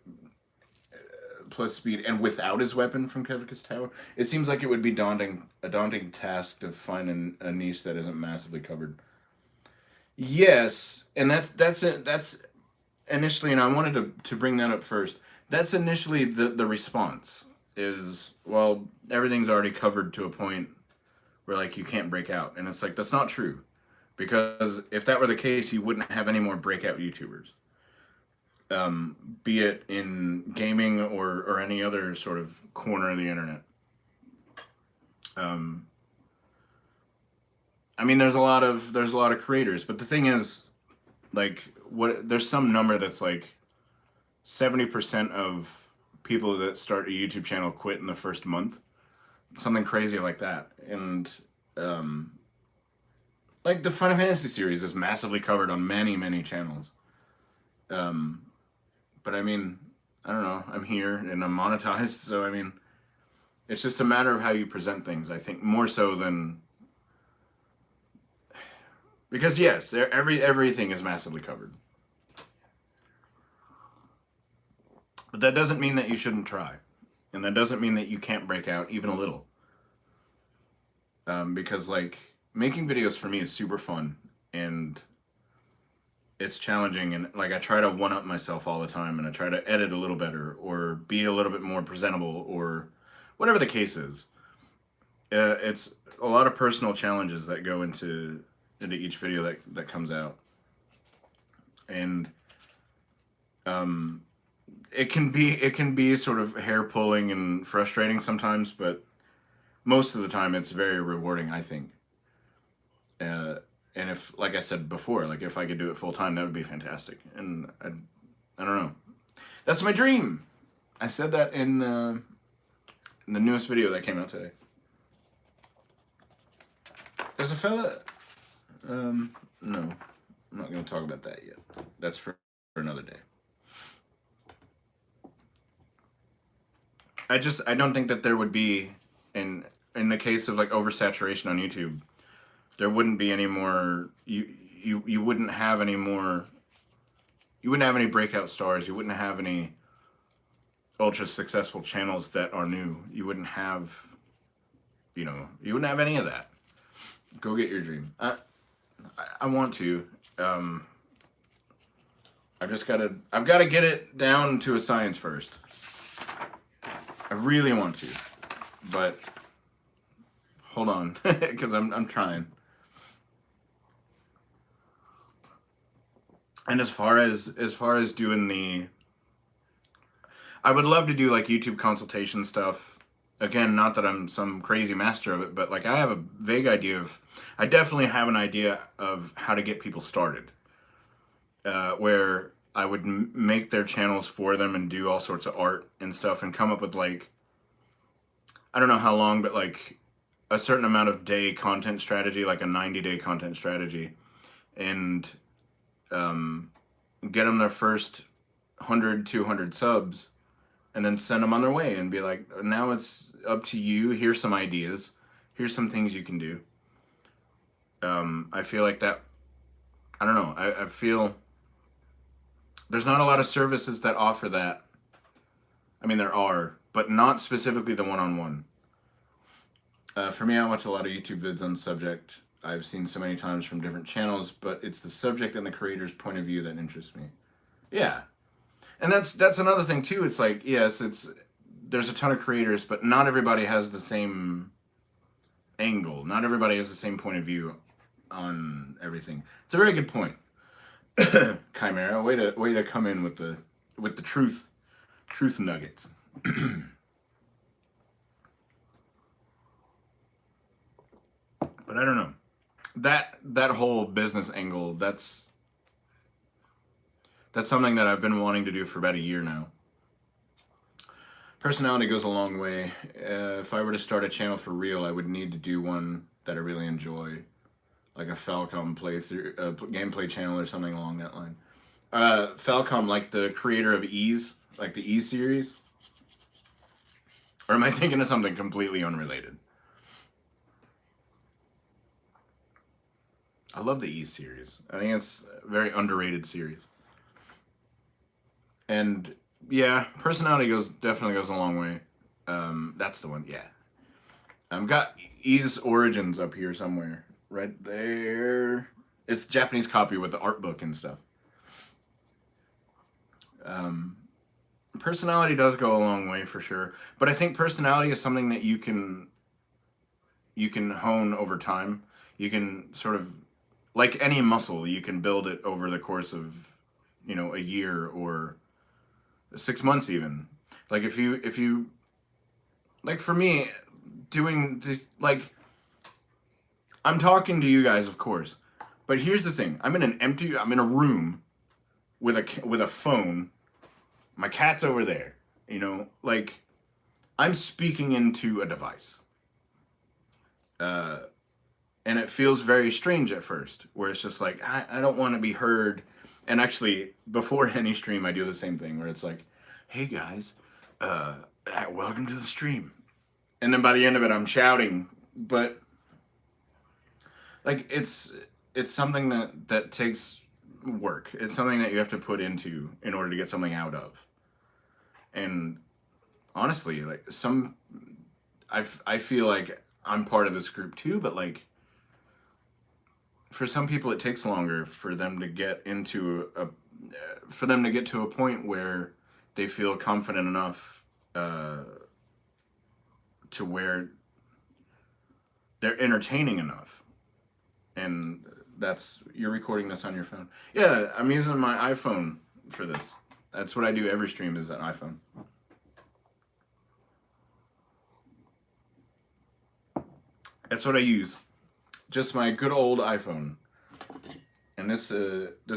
plus speed and without his weapon from Kefka's tower. It seems like it would be a daunting task to find a niche that isn't massively covered. Yes, and that's initially, and I wanted to bring that up first. That's initially the response is, well, everything's already covered to a point where like you can't break out, and it's like that's not true, because if that were the case, you wouldn't have any more breakout YouTubers. Be it in gaming or any other sort of corner of the internet. I mean, there's a lot of creators, but the thing is, like, there's some number that's like 70% of people that start a YouTube channel quit in the first month, something crazy like that, and like the Final Fantasy series is massively covered on many channels. But I mean, I don't know. I'm here and I'm monetized, so I mean, it's just a matter of how you present things. I think more so than. Because yes, everything is massively covered. But that doesn't mean that you shouldn't try. And that doesn't mean that you can't break out even a little. Because like, making videos for me is super fun. And it's challenging. And like, I try to one-up myself all the time. And I try to edit a little better. Or be a little bit more presentable. Or whatever the case is. It's a lot of personal challenges that go into each video that comes out, and it can be sort of hair pulling and frustrating sometimes, but most of the time it's very rewarding, I think. And if, like I said before, like if I could do it full time, that would be fantastic. And I don't know, that's my dream. I said that in the newest video that came out today. There's a fella. No, I'm not going to talk about that yet. That's for another day. I don't think that there would be, in the case of like oversaturation on YouTube, there wouldn't be any more, you wouldn't have any more, you wouldn't have any breakout stars, you wouldn't have any ultra successful channels that are new, you wouldn't have, you wouldn't have any of that. Go get your dream. I want to. I've gotta get it down to a science first. I really want to, but hold on, because I'm trying. And as far as doing the, I would love to do like YouTube consultation stuff. Again, not that I'm some crazy master of it, but like I have a vague idea of, I definitely have an idea of how to get people started. Where I would make their channels for them and do all sorts of art and stuff and come up with like, I don't know how long, but like a certain amount of day content strategy, like a 90-day content strategy, and get them their first 100, 200 subs, and then send them on their way and be like, now it's up to you. Here's some ideas. Here's some things you can do. I feel like that, I don't know, I feel there's not a lot of services that offer that. I mean, there are, but not specifically the one-on-one. For me, I watch a lot of YouTube vids on the subject. I've seen so many times from different channels, but it's the subject and the creator's point of view that interests me. Yeah. And that's another thing too. It's like, yes, there's a ton of creators, but not everybody has the same angle. Not everybody has the same point of view on everything. It's a very good point. Chimera, way to come in with the truth nuggets. But I don't know. That whole business angle, that's something that I've been wanting to do for about a year now. Personality goes a long way. If I were to start a channel for real, I would need to do one that I really enjoy, like a Falcom playthrough, gameplay channel or something along that line. Falcom, like the creator of Ease, like the Ease series? Or am I thinking of something completely unrelated? I love the Ease series. I think it's a very underrated series. And yeah, personality definitely goes a long way. That's the one, yeah. Got Ease Origins up here somewhere. Right there. It's Japanese copy with the art book and stuff. Personality does go a long way for sure. But I think personality is something that you can hone over time. You can sort of, like any muscle, you can build it over the course of, a year or 6 months even. Like if you like for me, doing this, like, I'm talking to you guys, of course, but here's the thing. I'm in a room with a phone. My cat's over there, like I'm speaking into a device. And it feels very strange at first, where it's just like, I don't want to be heard. And actually, before any stream, I do the same thing, where it's like, hey guys, welcome to the stream. And then by the end of it, I'm shouting. But like, it's something that takes work. It's something that you have to put into in order to get something out of. And honestly, like I feel like I'm part of this group too, but like, for some people it takes longer for them to get to a point where they feel confident enough to where they're entertaining enough. And you're recording this on your phone. Yeah, I'm using my iPhone for this. That's what I do every stream, is an iPhone. That's what I use. Just my good old iPhone. And this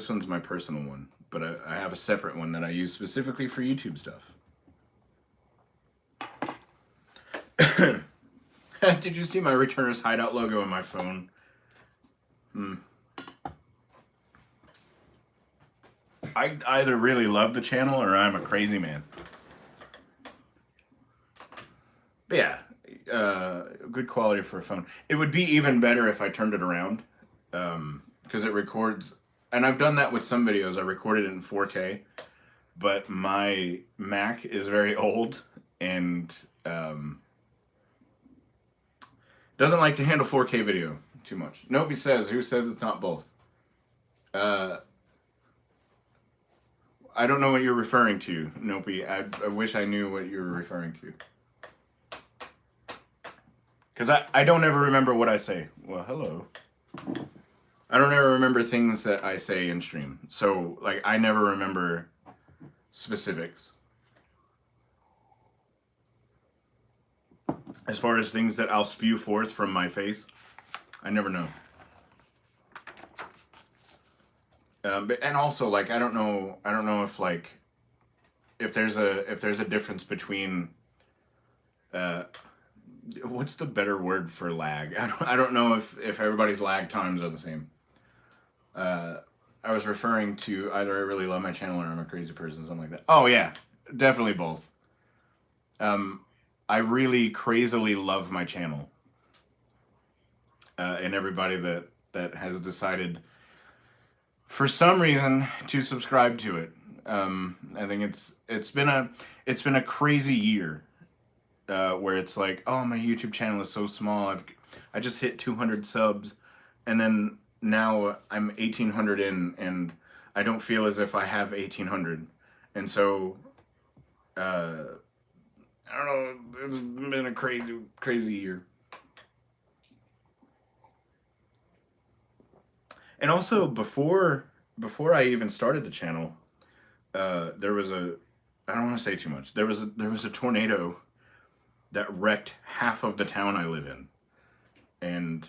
one's my personal one, but I have a separate one that I use specifically for YouTube stuff. Did you see my Returners Hideout logo on my phone? I either really love the channel or I'm a crazy man. But yeah, good quality for a phone. It would be even better if I turned it around, because it records, and I've done that with some videos. I recorded it in 4K, but my Mac is very old and doesn't like to handle 4K video. too much. Nope, he says. Who says it's not both? I don't know what you're referring to, Nope. I wish I knew what you were referring to. Because I don't ever remember what I say. Well, hello. I don't ever remember things that I say in stream. So, like, I never remember specifics. As far as things that I'll spew forth from my face, I never know. And also, like, I don't know if, like, if there's a difference between, what's the better word for lag? I don't know if everybody's lag times are the same. I was referring to either I really love my channel or I'm a crazy person, something like that. Oh yeah, definitely both. I really crazily love my channel. And everybody that has decided for some reason to subscribe to it. I think it's been a crazy year, where it's like, oh, my YouTube channel is so small. I just hit 200 subs, and then now I'm 1,800 in, and I don't feel as if I have 1,800, and so I don't know. It's been a crazy year. And also, before I even started the channel, there was I don't want to say too much. There was a tornado that wrecked half of the town I live in, and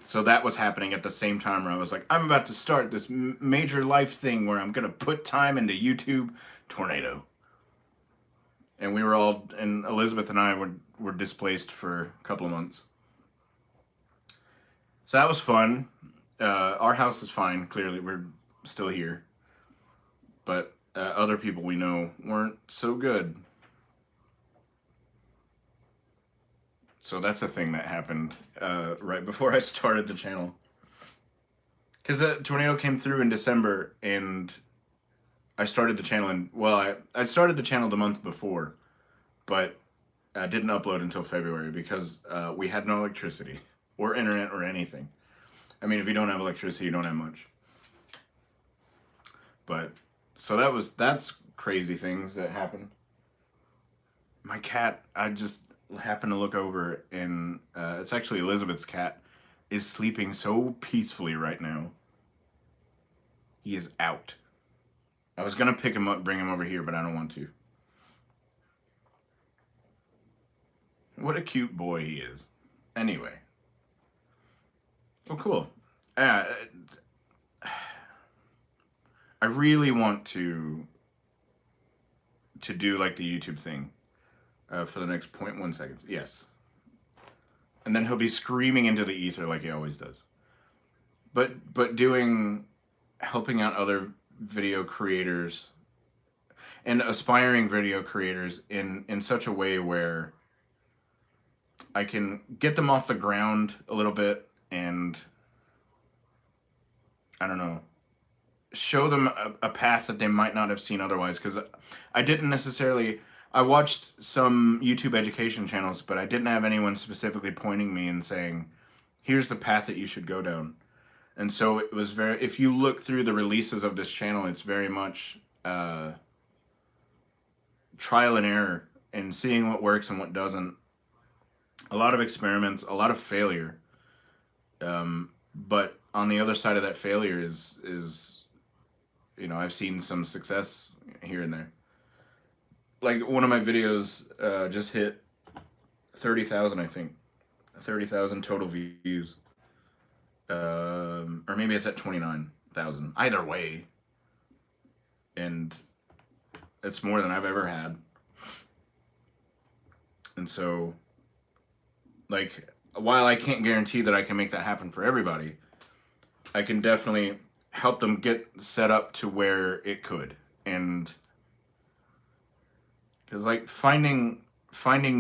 so that was happening at the same time where I was like, I'm about to start this major life thing where I'm gonna put time into YouTube. Tornado, and we were all, and Elizabeth and I were displaced for a couple of months. So that was fun. Our house is fine. Clearly, we're still here. But other people we know weren't so good. So that's a thing that happened right before I started the channel. Because the tornado came through in December, and I started the channel in, well, I started the channel the month before, but I didn't upload until February because we had no electricity or internet or anything. I mean, if you don't have electricity, you don't have much. But, so that's crazy things that happened. My cat, I just happened to look over, and it's actually Elizabeth's cat, is sleeping so peacefully right now. He is out. I was gonna pick him up, bring him over here, but I don't want to. What a cute boy he is. Anyway. Oh, cool. I really want to do like the YouTube thing for the next 0.1 seconds. Yes. And then he'll be screaming into the ether like he always does. But helping out other video creators and aspiring video creators in such a way where I can get them off the ground a little bit and, I don't know, show them a path that they might not have seen otherwise. Because I didn't necessarily, I watched some YouTube education channels, but I didn't have anyone specifically pointing me and saying, here's the path that you should go down. And so it was very, if you look through the releases of this channel, it's very much trial and error and seeing what works and what doesn't. A lot of experiments, a lot of failure. But on the other side of that failure is, you know, I've seen some success here and there. Like one of my videos just hit 30,000, I think. 30,000 total views. Or maybe it's at 29,000. Either way. And it's more than I've ever had. And so, like, while I can't guarantee that I can make that happen for everybody, I can definitely help them get set up to where it could. And because, like, finding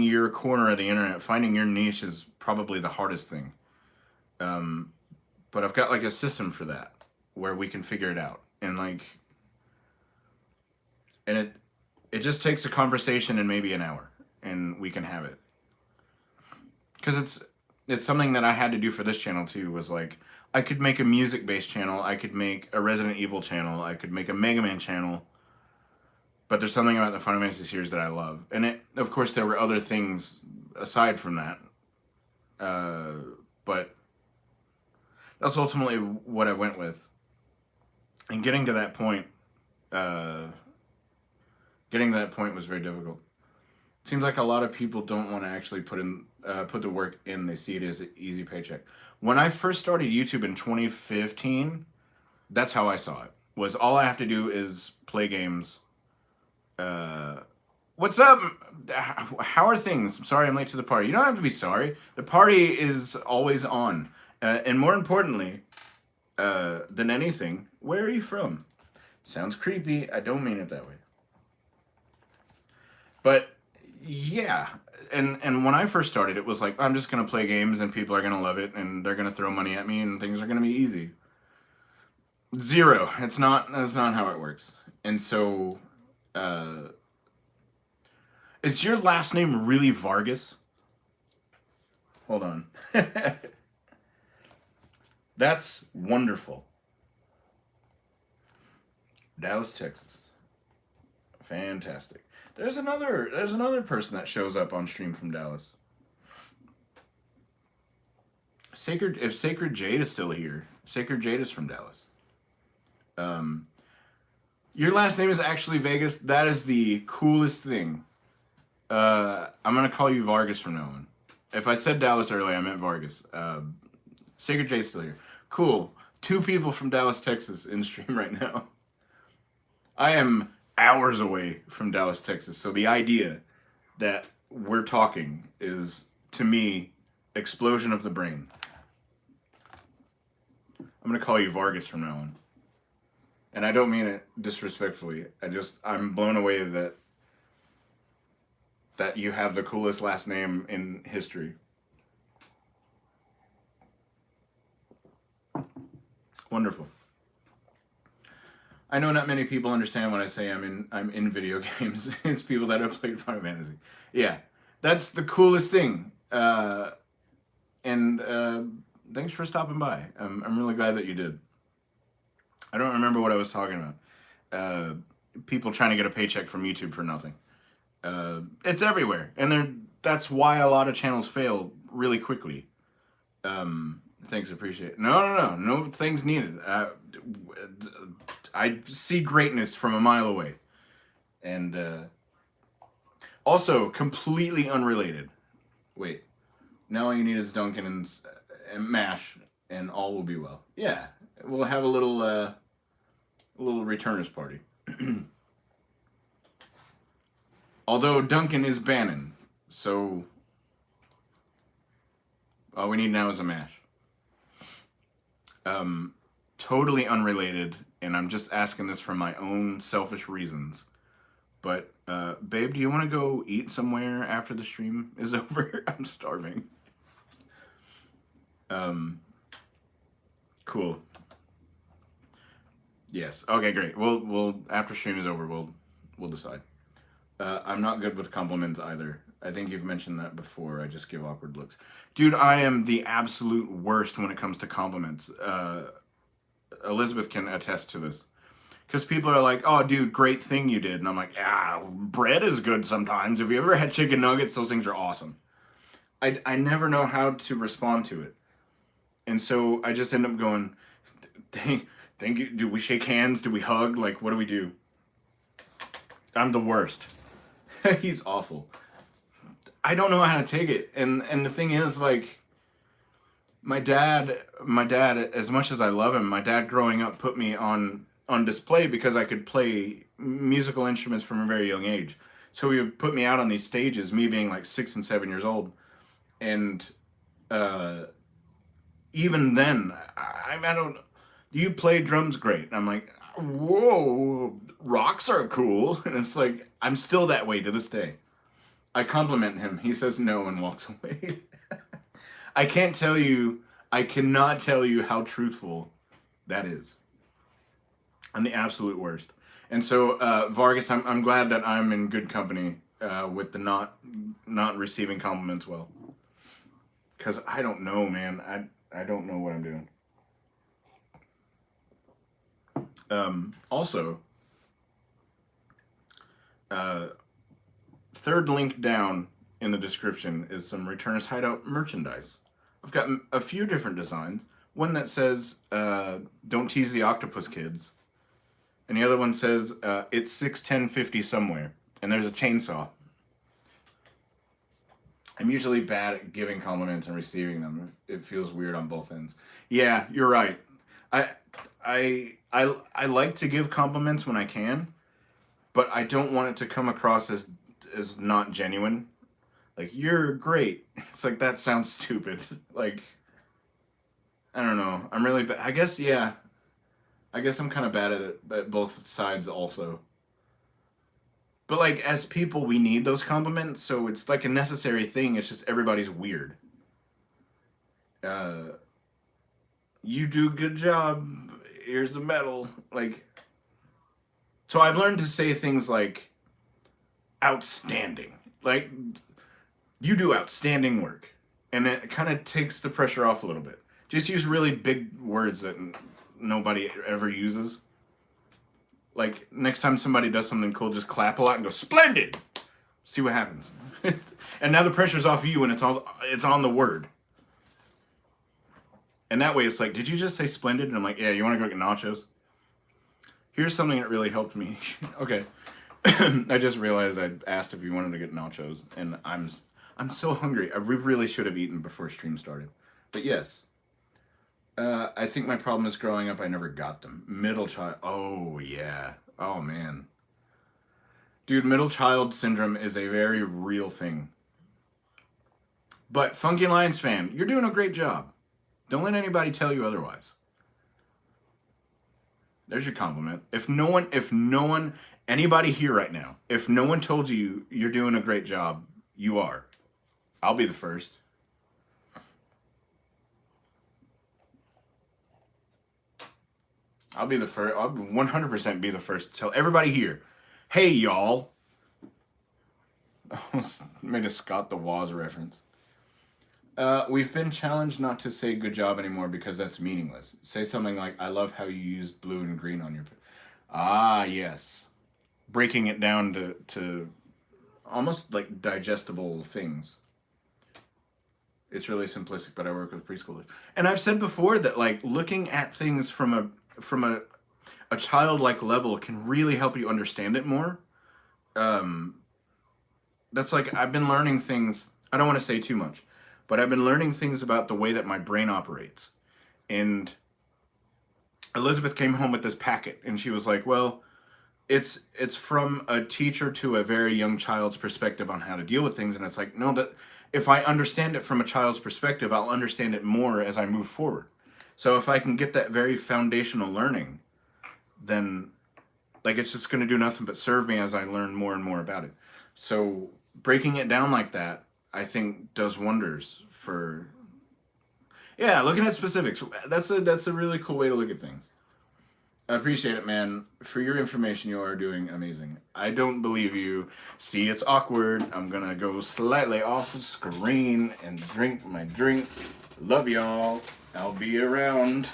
your corner of the internet, finding your niche is probably the hardest thing. But I've got, like, a system for that where we can figure it out. And, like, and it just takes a conversation and maybe an hour, and we can have it. Because it's something that I had to do for this channel too, was like, I could make a music-based channel, I could make a Resident Evil channel, I could make a Mega Man channel, but there's something about the Final Fantasy series that I love. And of course, there were other things aside from that, but that's ultimately what I went with. And getting to that point was very difficult. Seems like a lot of people don't want to actually put the work in. They see it as an easy paycheck. When I first started YouTube in 2015, that's how I saw it. Was all I have to do is play games. What's up? How are things? I'm sorry I'm late to the party. You don't have to be sorry. The party is always on. And more importantly than anything, where are you from? Sounds creepy. I don't mean it that way. But yeah, and when I first started, it was like, I'm just going to play games and people are going to love it and they're going to throw money at me and things are going to be easy. Zero. That's not how it works. And so, is your last name really Vargas? Hold on. That's wonderful. Dallas, Texas. Fantastic. There's another person that shows up on stream from Dallas. If Sacred Jade is still here, Sacred Jade is from Dallas. Your last name is actually Vegas. That is the coolest thing. I'm gonna call you Vargas from now on. If I said Dallas earlier, I meant Vargas. Sacred Jade's still here. Cool. 2 people from Dallas, Texas in stream right now. I am hours away from Dallas, Texas. So the idea that we're talking is, to me, explosion of the brain. I'm going to call you Vargas from now on. And I don't mean it disrespectfully. I'm blown away that you have the coolest last name in history. Wonderful. I know not many people understand when I say I'm in video games. It's people that have played Final Fantasy. Yeah, that's the coolest thing. And thanks for stopping by. I'm really glad that you did. I don't remember what I was talking about. People trying to get a paycheck from YouTube for nothing. It's everywhere, and that's why a lot of channels fail really quickly. Thanks, appreciate it. No things needed. I see greatness from a mile away. And also, completely unrelated. Wait, now all you need is Duncan and Mash, and all will be well. Yeah, we'll have a little returners party. Although Duncan is Bannon, so all we need now is a Mash. Totally unrelated, and I'm just asking this for my own selfish reasons. But, babe, do you want to go eat somewhere after the stream is over? I'm starving. Cool. Yes. Okay, great. We'll after stream is over, we'll decide. I'm not good with compliments either. I think you've mentioned that before. I just give awkward looks. Dude, I am the absolute worst when it comes to compliments. Elizabeth can attest to this. Because people are like, oh, dude, great thing you did. And I'm like, bread is good sometimes. If you ever had chicken nuggets, those things are awesome. I never know how to respond to it. And so I just end up going, thank you. Do we shake hands? Do we hug? Like, what do we do? I'm the worst. He's awful. I don't know how to take it. And the thing is, like, my dad, as much as I love him, my dad growing up put me on display because I could play musical instruments from a very young age. So he would put me out on these stages, me being like 6 and 7 years old. And even then, I don't, you play drums great. And I'm like, whoa, rocks are cool. And it's like, I'm still that way to this day. I compliment him. He says no and walks away. I cannot tell you how truthful that is. I'm the absolute worst. And so, Vargas, I'm glad that I'm in good company with the not receiving compliments well. because I don't know, man. I don't know what I'm doing. Also, third link down in the description is some Returners Hideout merchandise. I've got a few different designs. One that says, don't tease the octopus kids. And the other one says, it's 6/10/50 somewhere. And there's a chainsaw. I'm usually bad at giving compliments and receiving them. It feels weird on both ends. Yeah, you're right. I like to give compliments when I can, but I don't want it to come across as not genuine. Like, you're great. It's like, that sounds stupid. Like, I don't know. I'm really bad. I guess, yeah. I guess I'm kind of bad at it at both sides also. But, like, as people, we need those compliments, so it's like a necessary thing. It's just everybody's weird. You do a good job. Here's the medal. Like, so I've learned to say things like, outstanding. Like, you do outstanding work. And it kind of takes the pressure off a little bit. Just use really big words that nobody ever uses. Like, next time somebody does something cool, just clap a lot and go, splendid! See what happens. And now the pressure's off you and it's on the word. And that way it's like, did you just say splendid? And I'm like, yeah, you want to go get nachos? Here's something that really helped me. Okay. I just realized I asked if you wanted to get nachos. And I'm so hungry. I really should have eaten before stream started. But yes. I think my problem is growing up, I never got them. Middle child. Oh, yeah. Oh, man. Dude, middle child syndrome is a very real thing. But Funky Lions fan, you're doing a great job. Don't let anybody tell you otherwise. There's your compliment. If no one, anybody here right now, if no one told you you're doing a great job, you are. I'll be the first. I'll be the first. I'll 100% be the first to tell everybody here, hey, y'all. I almost made a Scott the Woz reference. We've been challenged not to say good job anymore because that's meaningless. Say something like, I love how you used blue and green on your... Ah, yes. Breaking it down to almost like digestible things. It's really simplistic, but I work with preschoolers. And I've said before that, like, looking at things from a childlike level can really help you understand it more. That's like, I've been learning things, I don't want to say too much, but I've been learning things about the way that my brain operates. And Elizabeth came home with this packet, and she was like, well, it's from a teacher to a very young child's perspective on how to deal with things. And it's like, no, that if I understand it from a child's perspective, I'll understand it more as I move forward. So if I can get that very foundational learning, then, like, it's just going to do nothing but serve me as I learn more and more about it. So breaking it down like that, I think, does wonders for, yeah, looking at specifics. That's a really cool way to look at things. I appreciate it, man. For your information, you are doing amazing. I don't believe you. See, it's awkward. I'm going to go slightly off the screen and drink my drink. Love y'all. I'll be around.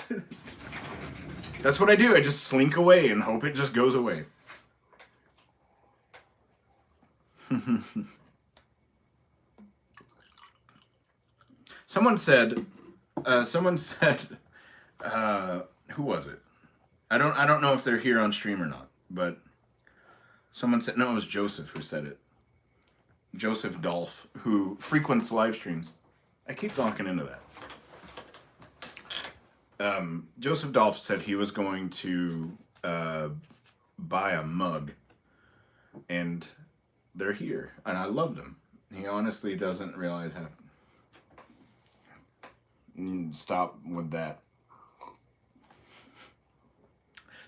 That's what I do. I just slink away and hope it just goes away. Someone said, who was it? I don't know if they're here on stream or not, but someone said, no, it was Joseph who said it. Joseph Dolph, who frequents live streams. I keep knocking into that. Joseph Dolph said he was going to buy a mug, and they're here, and I love them. He honestly doesn't realize how. Stop with that.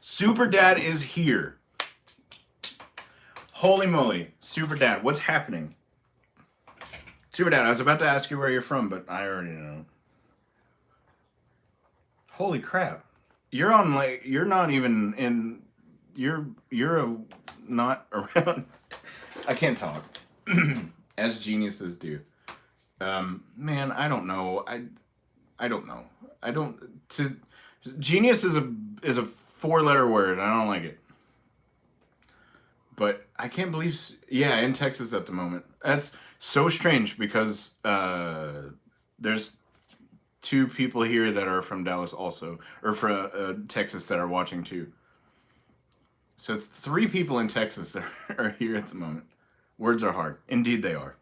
Super Dad is here. Holy moly. Super Dad, what's happening? Super Dad, I was about to ask you where you're from, but I already know. Holy crap. You're on, like, you're not even in, you're not around. I can't talk. As geniuses do. Man, I don't know. I don't know. I don't. To genius is a 4-letter word. I don't like it. But I can't believe. Yeah, in Texas at the moment. That's so strange because there's 2 people here that are from Dallas also, or from Texas that are watching too. So it's 3 people in Texas that are here at the moment. Words are hard. Indeed, they are.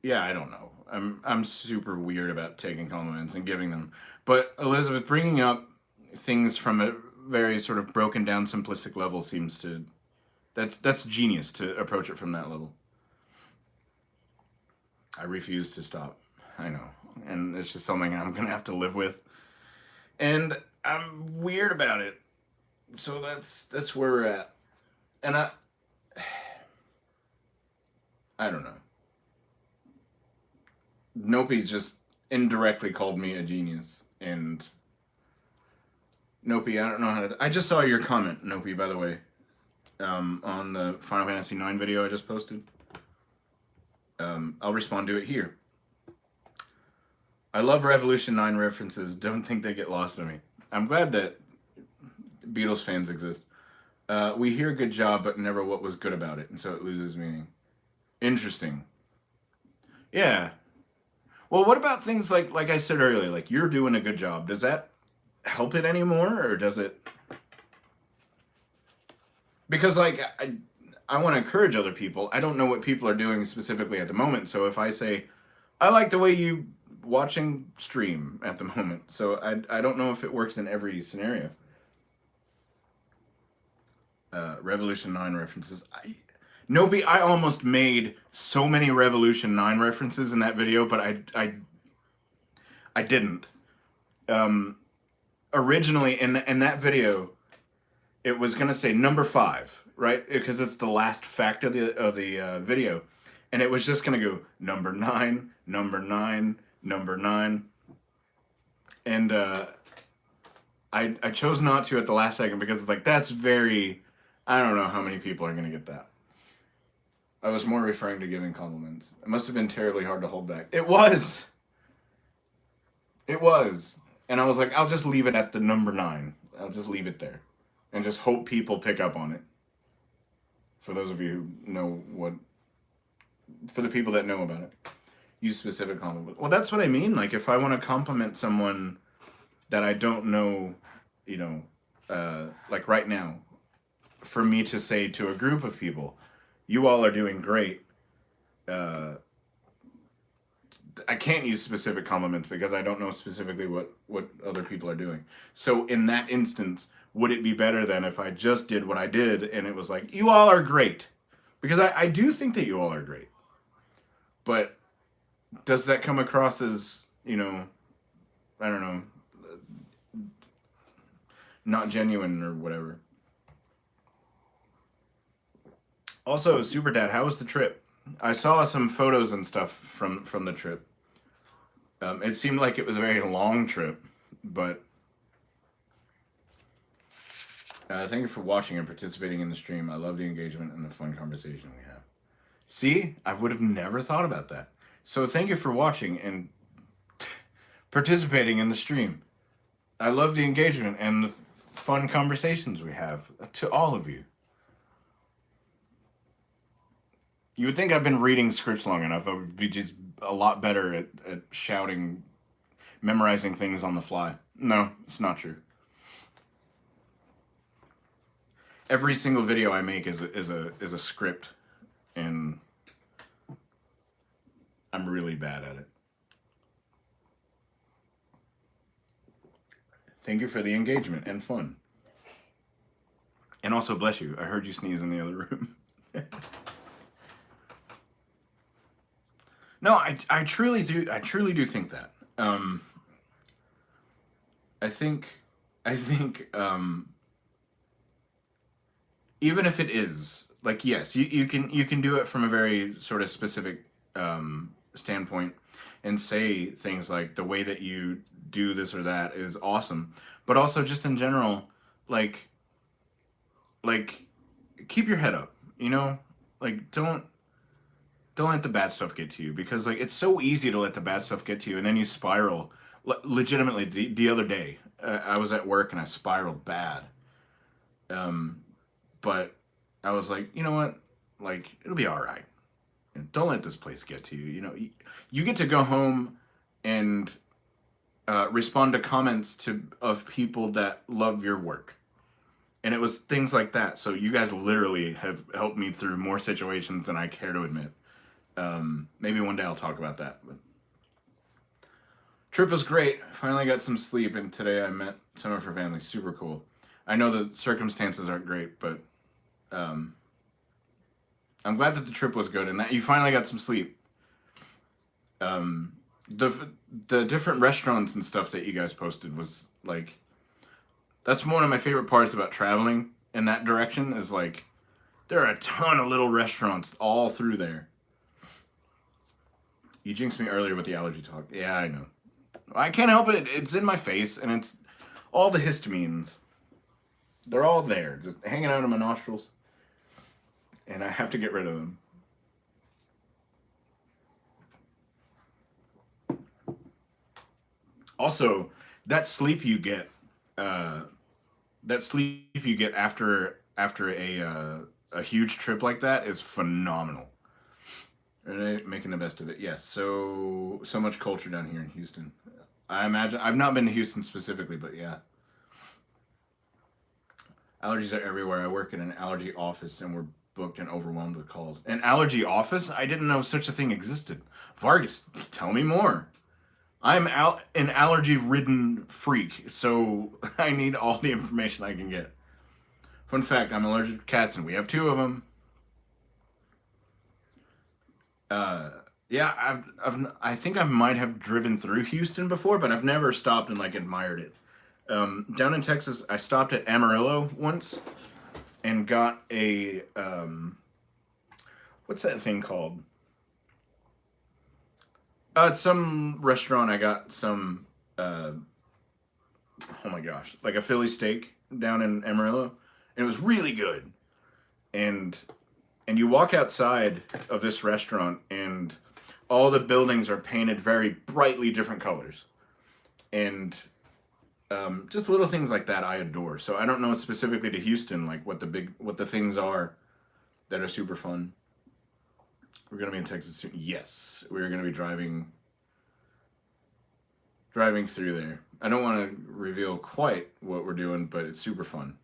Yeah, I don't know. I'm super weird about taking compliments and giving them. But Elizabeth, bringing up things from a very sort of broken down, simplistic level seems to that's genius to approach it from that level. I refuse to stop. I know, and it's just something I'm gonna have to live with, and I'm weird about it. So that's where we're at, and I don't know. Nope's just indirectly called me a genius, and Nope, I don't know how to. I just saw your comment, Nope, by the way, on the Final Fantasy IX video I just posted. I'll respond to it here. I love Revolution 9 references. Don't think they get lost on me. I'm glad that Beatles fans exist. We hear good job, but never what was good about it, and so it loses meaning. Interesting. Yeah. Well, what about things like I said earlier, like you're doing a good job? Does that help it anymore, or does it? Because like I want to encourage other people. I don't know what people are doing specifically at the moment, so if I say I like the way you watching stream at the moment, so I don't know if it works in every scenario. Revolution 9 references. Nope, I almost made so many Revolution 9 references in that video, but I didn't. Originally in that video, it was gonna say number 5, right? Because it's the last fact of the video, and it was just gonna go number 9, number 9, number 9, and I chose not to at the last second because it's like that's very. I don't know how many people are gonna get that. I was more referring to giving compliments. It must have been terribly hard to hold back. It was. It was. And I was like, I'll just leave it at the number 9. I'll just leave it there. And just hope people pick up on it. For those of you who know what... For the people that know about it. Use specific compliments. Well, that's what I mean. Like, if I want to compliment someone that I don't know, you know, like right now, for me to say to a group of people, you all are doing great. I can't use specific compliments because I don't know specifically what other people are doing. So in that instance, would it be better than if I just did what I did and it was like, you all are great? Because I do think that you all are great. But does that come across as, you know, I don't know, not genuine or whatever? Also, Super Dad, how was the trip? I saw some photos and stuff from the trip. It seemed like it was a very long trip, but thank you for watching and participating in the stream. I love the engagement and the fun conversation we have. See, I would have never thought about that. So thank you for watching and participating in the stream. I love the engagement and the fun conversations we have to all of you. You would think I've been reading scripts long enough. I would be just a lot better at shouting, memorizing things on the fly. No, it's not true. Every single video I make is a script, and I'm really bad at it. Thank you for the engagement and fun. And also, bless you, I heard you sneeze in the other room. No, I truly do. I truly do think that. I think, even if it is like, yes, you can do it from a very sort of specific standpoint and say things like the way that you do this or that is awesome, but also just in general, like keep your head up, you know, like don't Don't let the bad stuff get to you, because like it's so easy to let the bad stuff get to you, and then you spiral. Legitimately, the other day, I was at work and I spiraled bad. But I was like, you know what? Like, it'll be all right. And don't let this place get to you. You know, you get to go home and respond to comments of people that love your work. And it was things like that. So you guys literally have helped me through more situations than I care to admit. Maybe one day I'll talk about that. But trip was great. Finally got some sleep, and today I met some of her family. Super cool. I know the circumstances aren't great, but I'm glad that the trip was good and that you finally got some sleep. The different restaurants and stuff that you guys posted was like, that's one of my favorite parts about traveling in that direction, is like there are a ton of little restaurants all through there. You jinxed me earlier with the allergy talk. Yeah, I know. I can't help it. It's in my face, and it's all the histamines. They're all there, just hanging out in my nostrils, and I have to get rid of them. Also, that sleep you get after a huge trip like that is phenomenal. And making the best of it. Yes, so much culture down here in Houston. I imagine, I've not been to Houston specifically, but yeah. Allergies are everywhere. I work in an allergy office, and we're booked and overwhelmed with calls. An allergy office? I didn't know such a thing existed. Vargas, tell me more. I'm an allergy-ridden freak, so I need all the information I can get. Fun fact, I'm allergic to cats, and we have 2 of them. Yeah, I think I might have driven through Houston before, but I've never stopped and like admired it. Down in Texas, I stopped at Amarillo once and got a what's that thing called? It's some restaurant. I got some oh my gosh, like a Philly steak down in Amarillo, and it was really good. And you walk outside of this restaurant, and all the buildings are painted very brightly different colors. And just little things like that I adore. So I don't know specifically to Houston, like what the things are that are super fun. We're going to be in Texas soon. Yes, we're going to be driving through there. I don't want to reveal quite what we're doing, but it's super fun.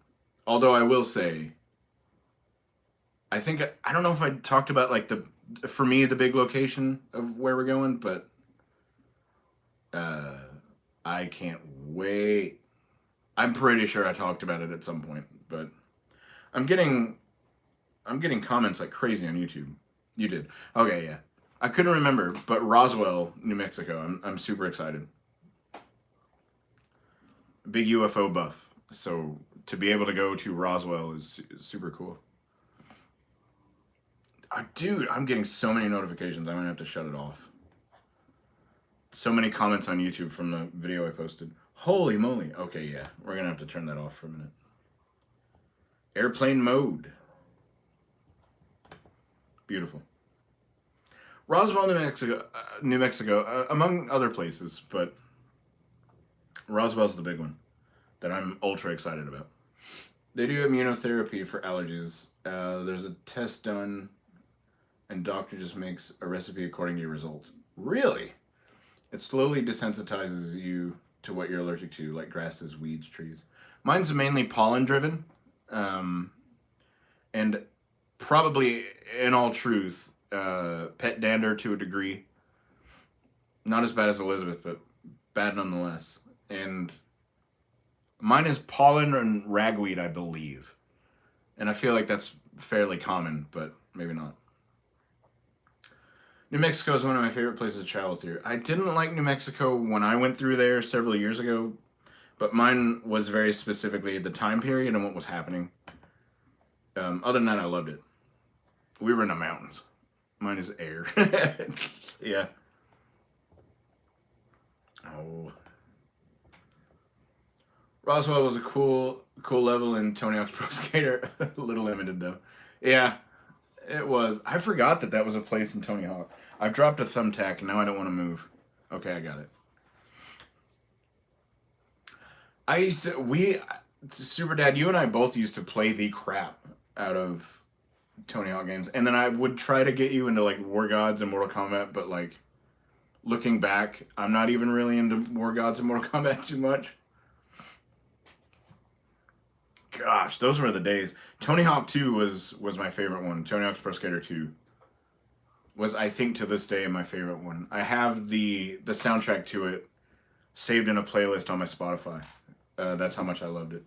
Although I will say, I don't know if I talked about like for me, the big location of where we're going, but I can't wait. I'm pretty sure I talked about it at some point, but I'm getting comments like crazy on YouTube. You did. Okay, yeah. I couldn't remember, but Roswell, New Mexico. I'm super excited. Big UFO buff. So to be able to go to Roswell is super cool. Dude, I'm getting so many notifications. I'm gonna have to shut it off. So many comments on YouTube from the video I posted. Holy moly. Okay, yeah. We're gonna have to turn that off for a minute. Airplane mode. Beautiful. Roswell, New Mexico, among other places, but Roswell's the big one that I'm ultra excited about. They do immunotherapy for allergies. There's a test done, and doctor just makes a recipe according to your results. Really? It slowly desensitizes you to what you're allergic to, like grasses, weeds, trees. Mine's mainly pollen driven, and probably, in all truth, pet dander to a degree. Not as bad as Elizabeth, but bad nonetheless. And mine is pollen and ragweed, I believe. And I feel like that's fairly common, but maybe not. New Mexico is one of my favorite places to travel through. I didn't like New Mexico when I went through there several years ago, but mine was very specifically the time period and what was happening. Other than that, I loved it. We were in the mountains. Mine is air. Yeah. Oh. Roswell was a cool level in Tony Hawk's Pro Skater. A little limited though. Yeah. It was. I forgot that that was a place in Tony Hawk. I've dropped a thumbtack and now I don't want to move. Okay, I got it. Super Dad, you and I both used to play the crap out of Tony Hawk games. And then I would try to get you into like War Gods and Mortal Kombat, but like looking back, I'm not even really into War Gods and Mortal Kombat too much. Gosh, those were the days. Tony Hawk 2 was my favorite one. Tony Hawk's Pro Skater 2 was, I think, to this day my favorite one. I have the soundtrack to it saved in a playlist on my Spotify. That's how much I loved it.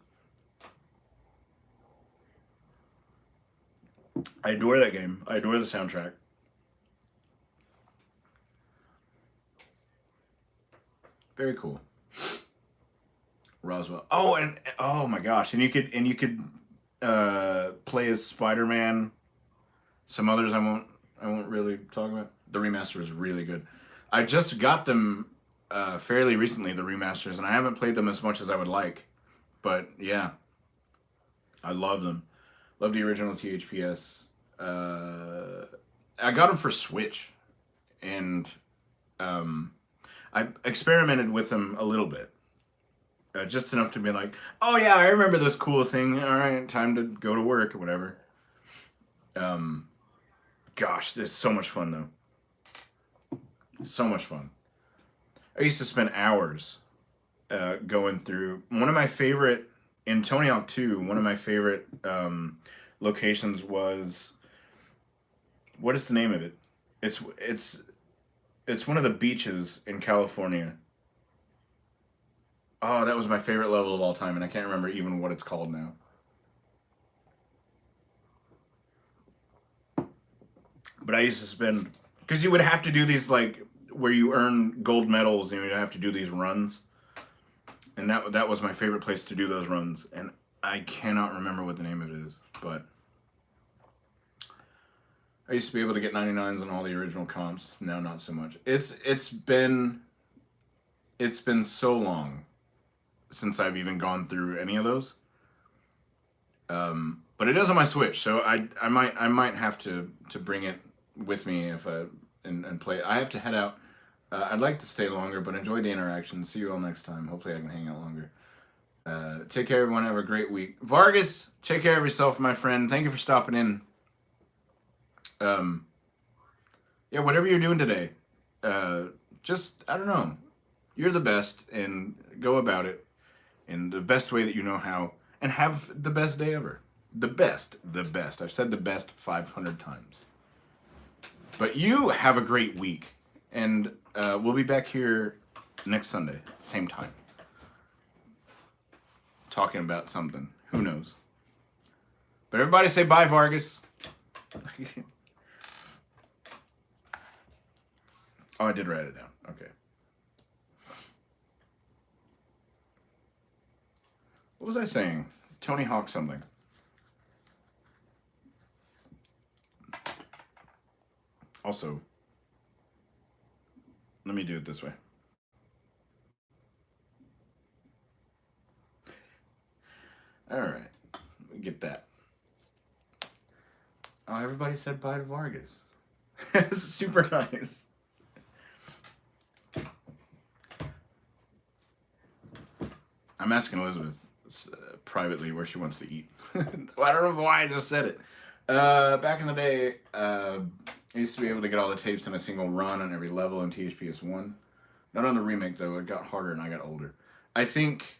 I adore that game. I adore the soundtrack. Very cool. Roswell. Oh, and oh my gosh, and you could play as Spider-Man. Some others I won't really talk about. The remaster is really good. I just got them fairly recently, the remasters, and I haven't played them as much as I would like. But yeah, I love them. Love the original THPS. I got them for Switch, and I experimented with them a little bit. Just enough to be like, oh yeah, I remember this cool thing. All right, time to go to work or whatever. Gosh, it's so much fun though. So much fun. I used to spend hours going through. One of my favorite, in Tony Hawk 2, one of my favorite locations was, what is the name of it? It's one of the beaches in California. Oh, that was my favorite level of all time, and I can't remember even what it's called now. But I used to spend, because you would have to do these, like, where you earn gold medals, and you would have to do these runs. And that was my favorite place to do those runs. And I cannot remember what the name of it is, but I used to be able to get 99s on all the original comps. Now not so much. It's been so long since I've even gone through any of those. But it is on my Switch, so I might have to bring it with me if and play it. I have to head out. I'd like to stay longer, but enjoy the interaction. See you all next time. Hopefully I can hang out longer. Take care, everyone. Have a great week. Vargas, take care of yourself, my friend. Thank you for stopping in. Yeah, whatever you're doing today, just, I don't know. You're the best, and go about it in the best way that you know how, and have the best day ever. The best. I've said the best 500 times. But you have a great week, and we'll be back here next Sunday, same time, talking about something. Who knows? But everybody say bye, Vargas. Oh, I did write it down. Okay. What was I saying? Tony Hawk something. Also, let me do it this way. All right. We get that. Oh, everybody said bye to Vargas. It's super nice. I'm asking Elizabeth privately where she wants to eat. Well, I don't know why I just said it. Back in the day, I used to be able to get all the tapes in a single run on every level in THPS 1. Not on the remake, though. It got harder and I got older. I think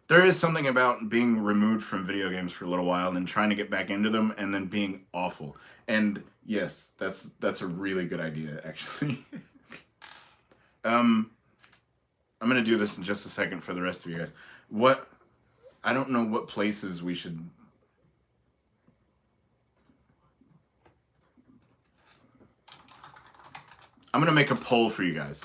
there is something about being removed from video games for a little while and then trying to get back into them and then being awful. And yes, that's a really good idea, actually. I'm gonna do this in just a second for the rest of you guys. I don't know what places we should. I'm gonna make a poll for you guys.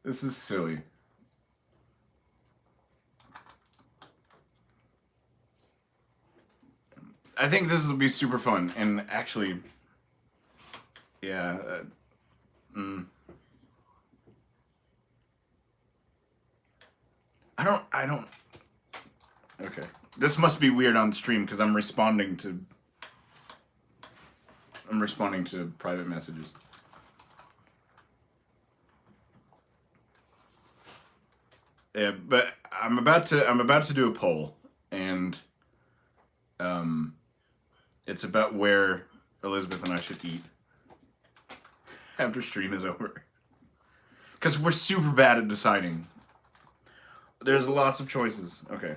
This is silly. I think this will be super fun, and actually, yeah. I don't. Okay, this must be weird on stream because I'm responding to private messages. Yeah, but I'm about to do a poll, and it's about where Elizabeth and I should eat after stream is over. Because we're super bad at deciding. There's lots of choices. Okay.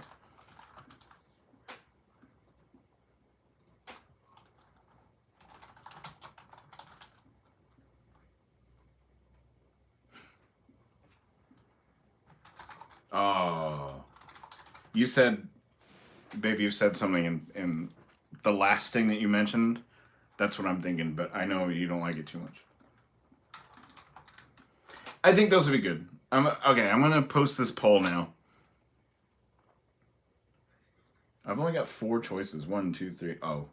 Oh. You said, baby, you said something in the last thing that you mentioned. That's what I'm thinking, but I know you don't like it too much. I think those would be good. Okay, I'm gonna post this poll now. I've only got 4 choices. 1, 2, 3. Oh.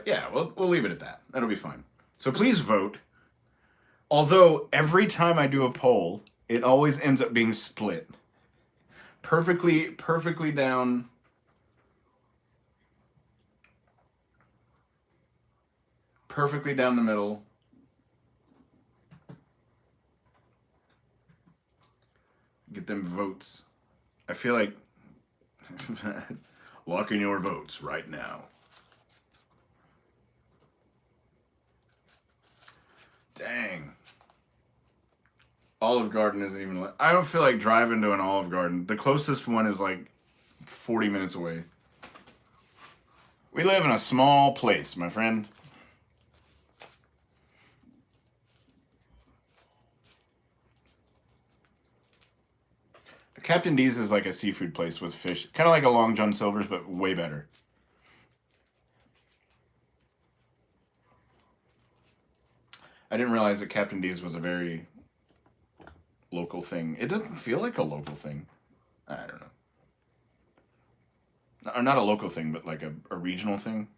Yeah, we'll leave it at that. That'll be fine. So please vote. Although every time I do a poll, it always ends up being split. Perfectly down. Perfectly down the middle. Get them votes. I feel like lock in your votes right now. Dang. Olive Garden isn't even... I don't feel like driving to an Olive Garden. The closest one is like 40 minutes away. We live in a small place, my friend. Captain D's is like a seafood place with fish. Kind of like a Long John Silver's, but way better. I didn't realize that Captain D's was a very local thing. It doesn't feel like a local thing. I don't know. Or not a local thing, but like a regional thing.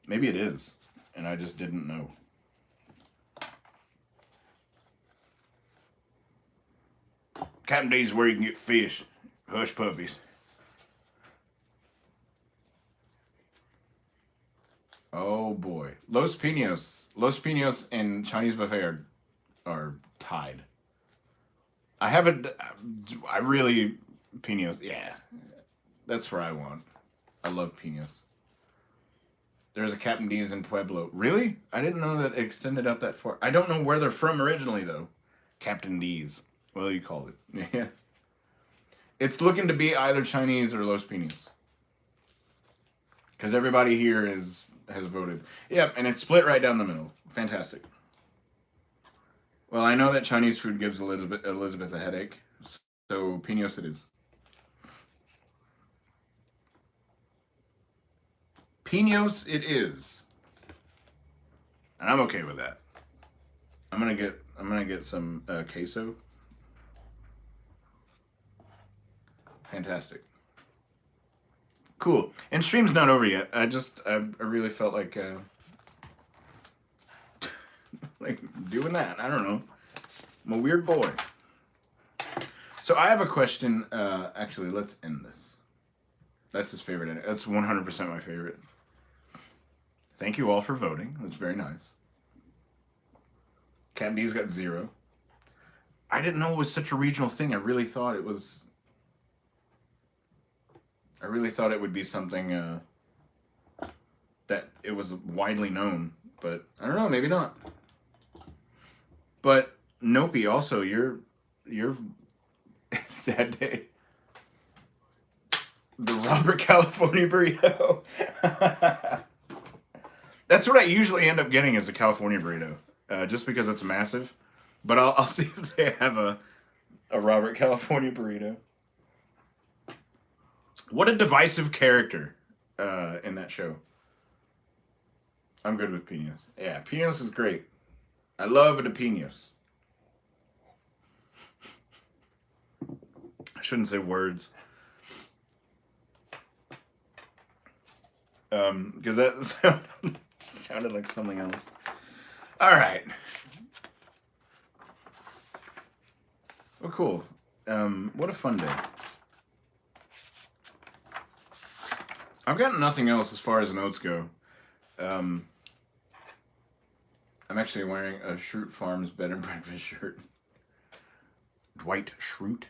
Maybe it is, and I just didn't know. Captain D's is where you can get fish. Hush puppies. Oh boy. Los Pinos and Chinese buffet are tied. I really, Pinos, yeah. That's where I want. I love Pinos. There's a Captain D's in Pueblo. Really? I didn't know that it extended out that far. I don't know where they're from originally, though. Captain D's. Well, you called it. Yeah. It's looking to be either Chinese or Los Pinos. Because everybody here has voted. Yep, and it's split right down the middle. Fantastic. Well, I know that Chinese food gives Elizabeth a headache, so Pinos it is. Pinos it is. And I'm okay with that. I'm gonna get some queso. Fantastic. Cool. And stream's not over yet. I really felt like like doing that. I don't know. I'm a weird boy. So I have a question. Actually, let's end this. That's his favorite. That's 100% my favorite. Thank you all for voting. That's very nice. Captain D's got 0. I didn't know it was such a regional thing. I really thought it was... I really thought it would be something that it was widely known, but I don't know, maybe not. But Nopi, also, you're sad day. The Robert California burrito. That's what I usually end up getting, is a California burrito, just because it's massive. But I'll see if they have a Robert California burrito. What a divisive character in that show. I'm good with Pinos. Yeah, Pinos is great. I love the Pinos. I shouldn't say words. Because that sounded like something else. All right. Well, cool. What a fun day. I've got nothing else as far as notes go. I'm actually wearing a Schrute Farms Bed and Breakfast shirt. Dwight Schrute.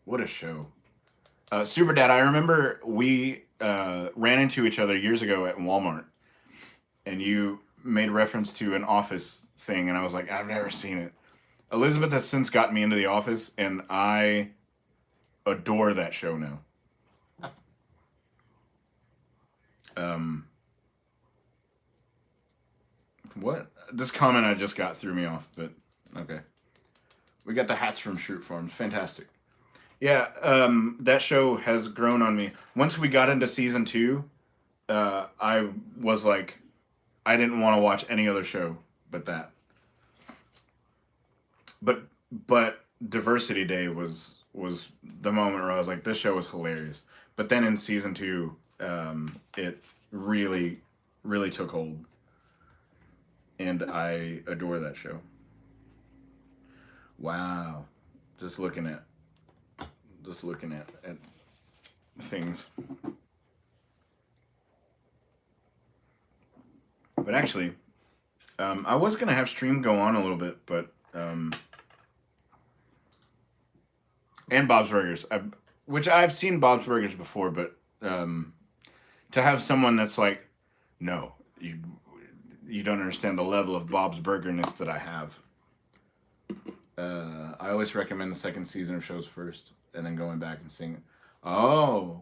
What a show. Super Dad, I remember we ran into each other years ago at Walmart, and you made reference to an Office thing, and I was like, I've never seen it. Elizabeth has since gotten me into The Office, and I adore that show now. What? This comment I just got threw me off, but okay. We got the hats from Schrute Farms. Fantastic. Yeah, that show has grown on me. Once we got into season 2, I was like, I didn't want to watch any other show but that. But Diversity Day was the moment where I was like, this show was hilarious. But then in season 2, it really, really took hold. And I adore that show. Wow. Just looking at things. But actually, I was going to have stream go on a little bit, but and Bob's Burgers, which I've seen Bob's Burgers before, but to have someone that's like, no, you don't understand the level of Bob's Burgerness that I have. I always recommend the second season of shows first, and then going back and seeing it. Oh,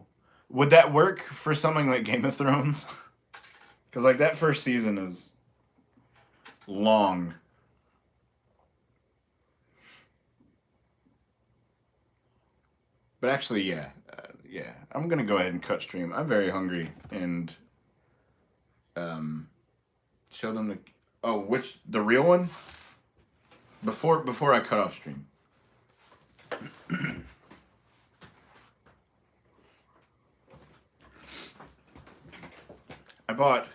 would that work for something like Game of Thrones? Because like that first season is long. But actually, yeah, I'm gonna go ahead and cut stream. I'm very hungry, and show them the the real one before I cut off stream. I bought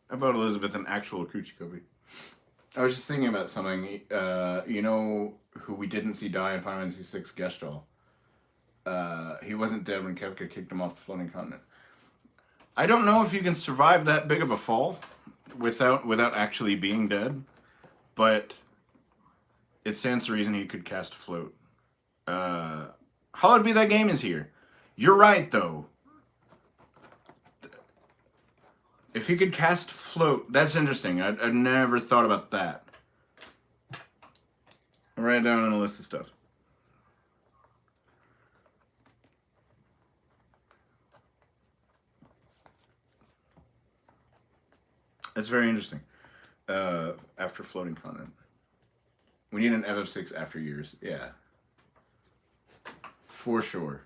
Elizabeth an actual Coochie Copy. I was just thinking about something. You know who we didn't see die in Final Fantasy VI Gestalt? He wasn't dead when Kefka kicked him off the floating continent. I don't know if you can survive that big of a fall without actually being dead, but it stands to reason he could cast Float. Hallowed Be Thy Game is here. You're right, though. If he could cast Float, that's interesting. I'd never thought about that. I'll write it down on a list of stuff. That's very interesting. After floating continent. We need an FF6 after years. Yeah. For sure.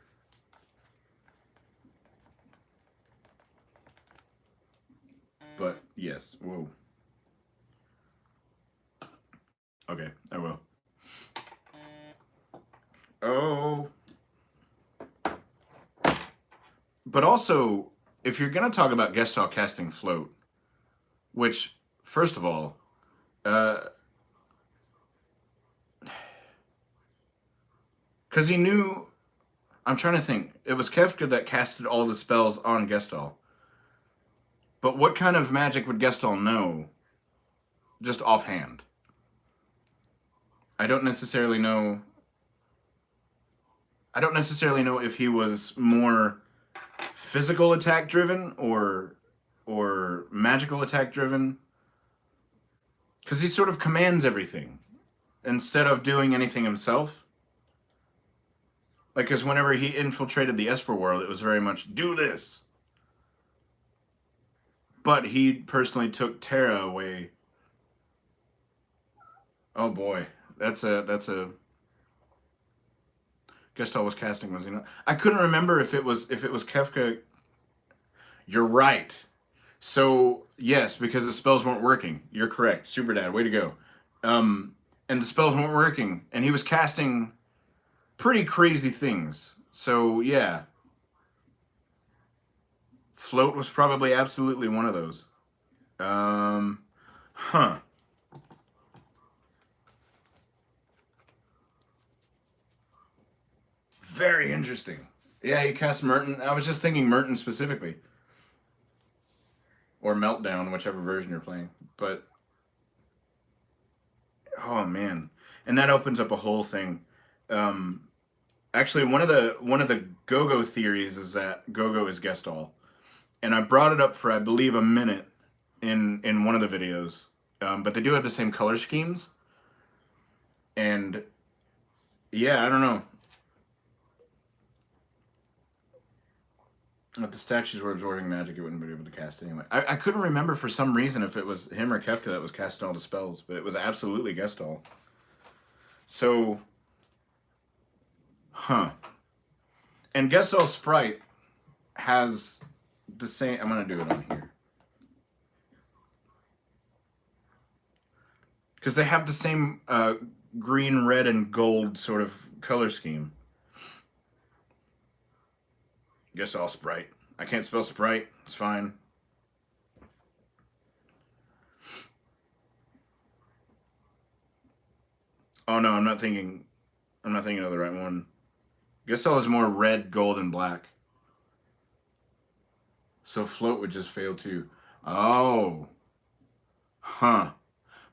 But, yes. Whoa. Okay, I will. Oh. But also, if you're going to talk about Gestalt casting Float, which, first of all, because he knew, I'm trying to think, it was Kefka that casted all the spells on Gestalt. But what kind of magic would Gestalt know, just offhand? I don't necessarily know if he was more physical attack driven or magical attack driven, because he sort of commands everything instead of doing anything himself. Like, because whenever he infiltrated the Esper world, it was very much do this, but he personally took Terra away. Oh boy, that's a Gestalt was casting, was he not? I couldn't remember if it was Kefka. You're right. So, yes, because the spells weren't working. You're correct. Super Dad, way to go. And the spells weren't working. And he was casting pretty crazy things. So, yeah. Float was probably absolutely one of those. Huh. Very interesting. Yeah, he cast Merton. I was just thinking Merton specifically. Or Meltdown, whichever version you're playing. But, oh man. And that opens up a whole thing. Actually, one of the Go-Go theories is that Go-Go is Gestalt. And I brought it up for, I believe, a minute in one of the videos. But they do have the same color schemes. And, yeah, I don't know. If the statues were absorbing magic, it wouldn't be able to cast anyway. I couldn't remember for some reason if it was him or Kefka that was casting all the spells, but it was absolutely Gestalt. So, huh. And Gestalt Sprite has the same... I'm going to do it on here. Because they have the same green, red, and gold sort of color scheme. Gestalt Sprite. I can't spell Sprite. It's fine. Oh no, I'm not thinking of the right one. Gestalt is more red, gold, and black. So Float would just fail too. Oh. Huh.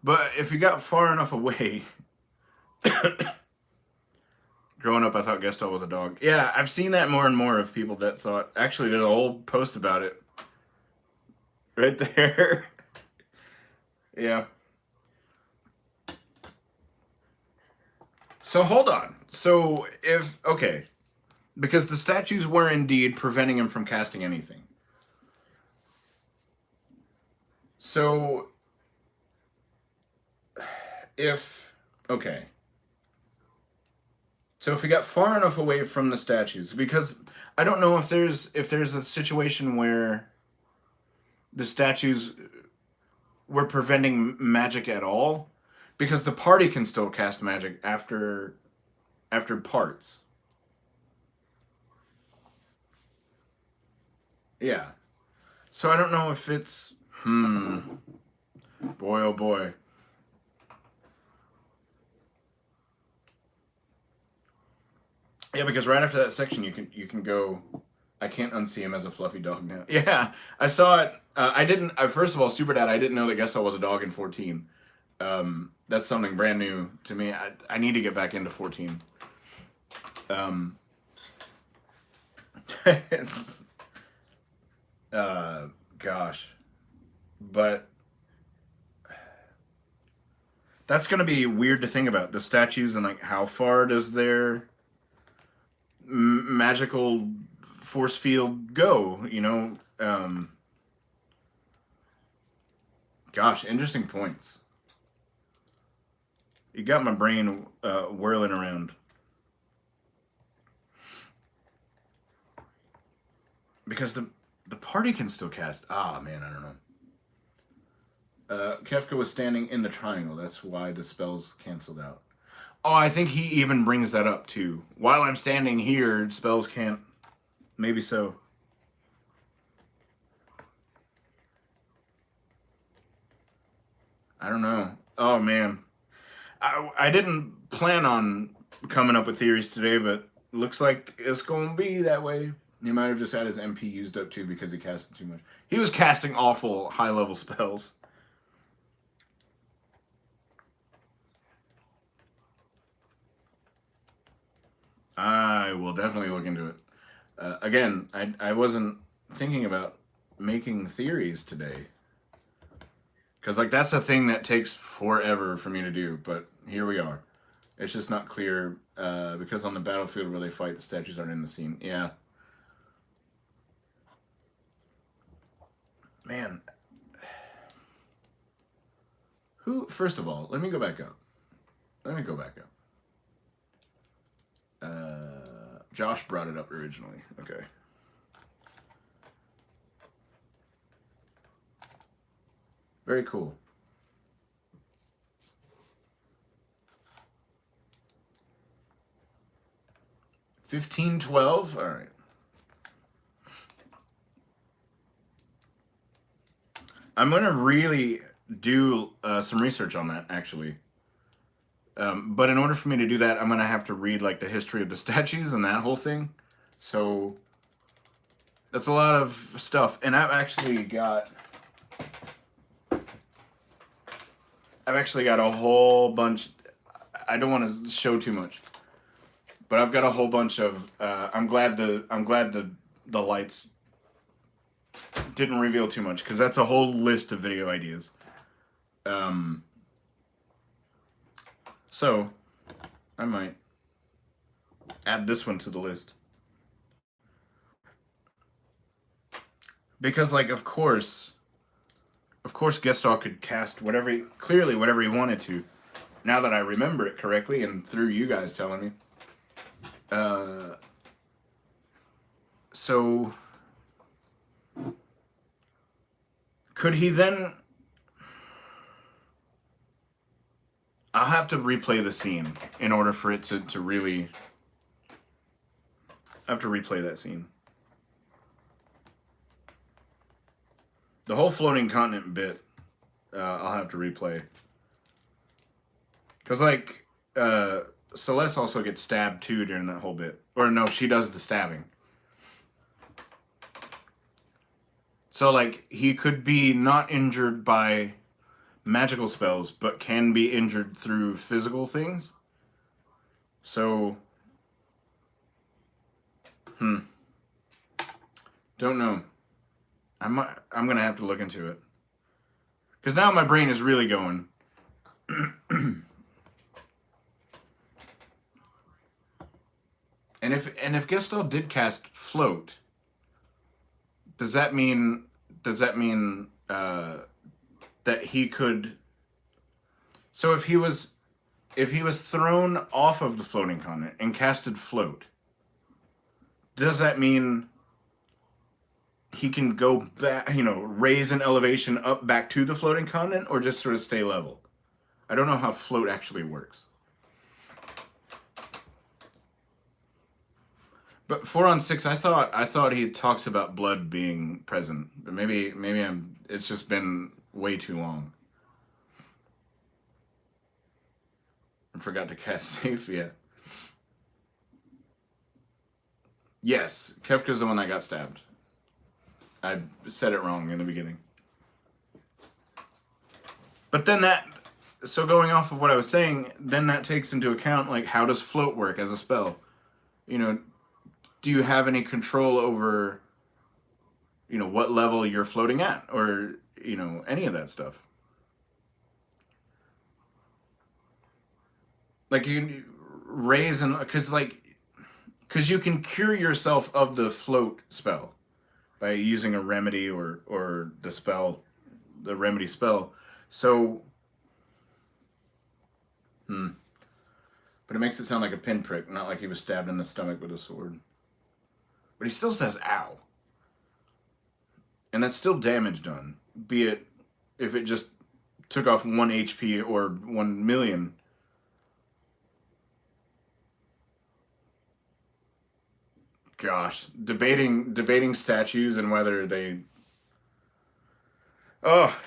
But if you got far enough away... Growing up, I thought Gestalt was a dog. Yeah, I've seen that more and more of people that thought... Actually, there's a whole post about it. Right there. Yeah. So, hold on. So, if... Okay. Because the statues were indeed preventing him from casting anything. So... If... Okay. So if we got far enough away from the statues, because I don't know if there's a situation where the statues were preventing magic at all, because the party can still cast magic after parts. Yeah. So I don't know if it's boy oh boy. Yeah, because right after that section, you can go. I can't unsee him as a fluffy dog now. Yeah, I saw it. I didn't. First of all, Super Dad, I didn't know that Gestalt was a dog in 14. That's something brand new to me. I need to get back into 14. Gosh, but that's gonna be weird to think about, the statues and like how far does their magical force field go, you know? Gosh, interesting points. You got my brain whirling around. Because the party can still cast. Ah, man, I don't know. Kefka was standing in the triangle. That's why the spells canceled out. Oh, I think he even brings that up, too. While I'm standing here, spells can't... Maybe so. I don't know. Oh, man. I didn't plan on coming up with theories today, but looks like it's going to be that way. He might have just had his MP used up, too, because he casted too much. He was casting awful high-level spells. I will definitely look into it. Again, I wasn't thinking about making theories today. Because, like, that's a thing that takes forever for me to do, but here we are. It's just not clear, because on the battlefield where they fight, the statues aren't in the scene. Yeah. Man. First of all, let me go back up. Josh brought it up originally. Okay. Very cool. 1512? All right. I'm gonna really do some research on that, actually. But in order for me to do that, I'm gonna have to read like the history of the statues and that whole thing. So that's a lot of stuff, and I've actually got a whole bunch. I don't want to show too much, but I've got a whole bunch of. I'm glad the lights didn't reveal too much, because that's a whole list of video ideas. So I might add this one to the list, because like of course Gestal could cast whatever he wanted to. Now that I remember it correctly, and through you guys telling me. So could he then... I'll have to replay the scene in order for it to really... I have to replay that scene. The whole floating continent bit, I'll have to replay. Because, like, Celeste also gets stabbed, too, during that whole bit. Or, no, she does the stabbing. So, like, he could be not injured by magical spells, but can be injured through physical things. So, don't know. I'm gonna have to look into it, because now my brain is really going. And if Gestal did cast float, does that mean that he could? So if he was thrown off of the floating continent and casted float, does that mean he can go back, you know, raise an elevation up back to the floating continent, or just sort of stay level? I don't know how float actually works. But 4 on 6, I thought he talks about blood being present, but maybe it's just been way too long. I forgot to cast safe yet. Yes, Kefka's the one that got stabbed. I said it wrong in the beginning. But then so going off of what I was saying, then that takes into account, like, how does float work as a spell? You know, do you have any control over, you know, what level you're floating at, or, you know, any of that stuff? Like, you can raise and, because you can cure yourself of the float spell by using a remedy or the remedy spell. So, but it makes it sound like a pinprick, not like he was stabbed in the stomach with a sword. But he still says ow. And that's still damage done, be it if it just took off 1 HP or 1 million. Gosh, debating statues and whether they... Oh.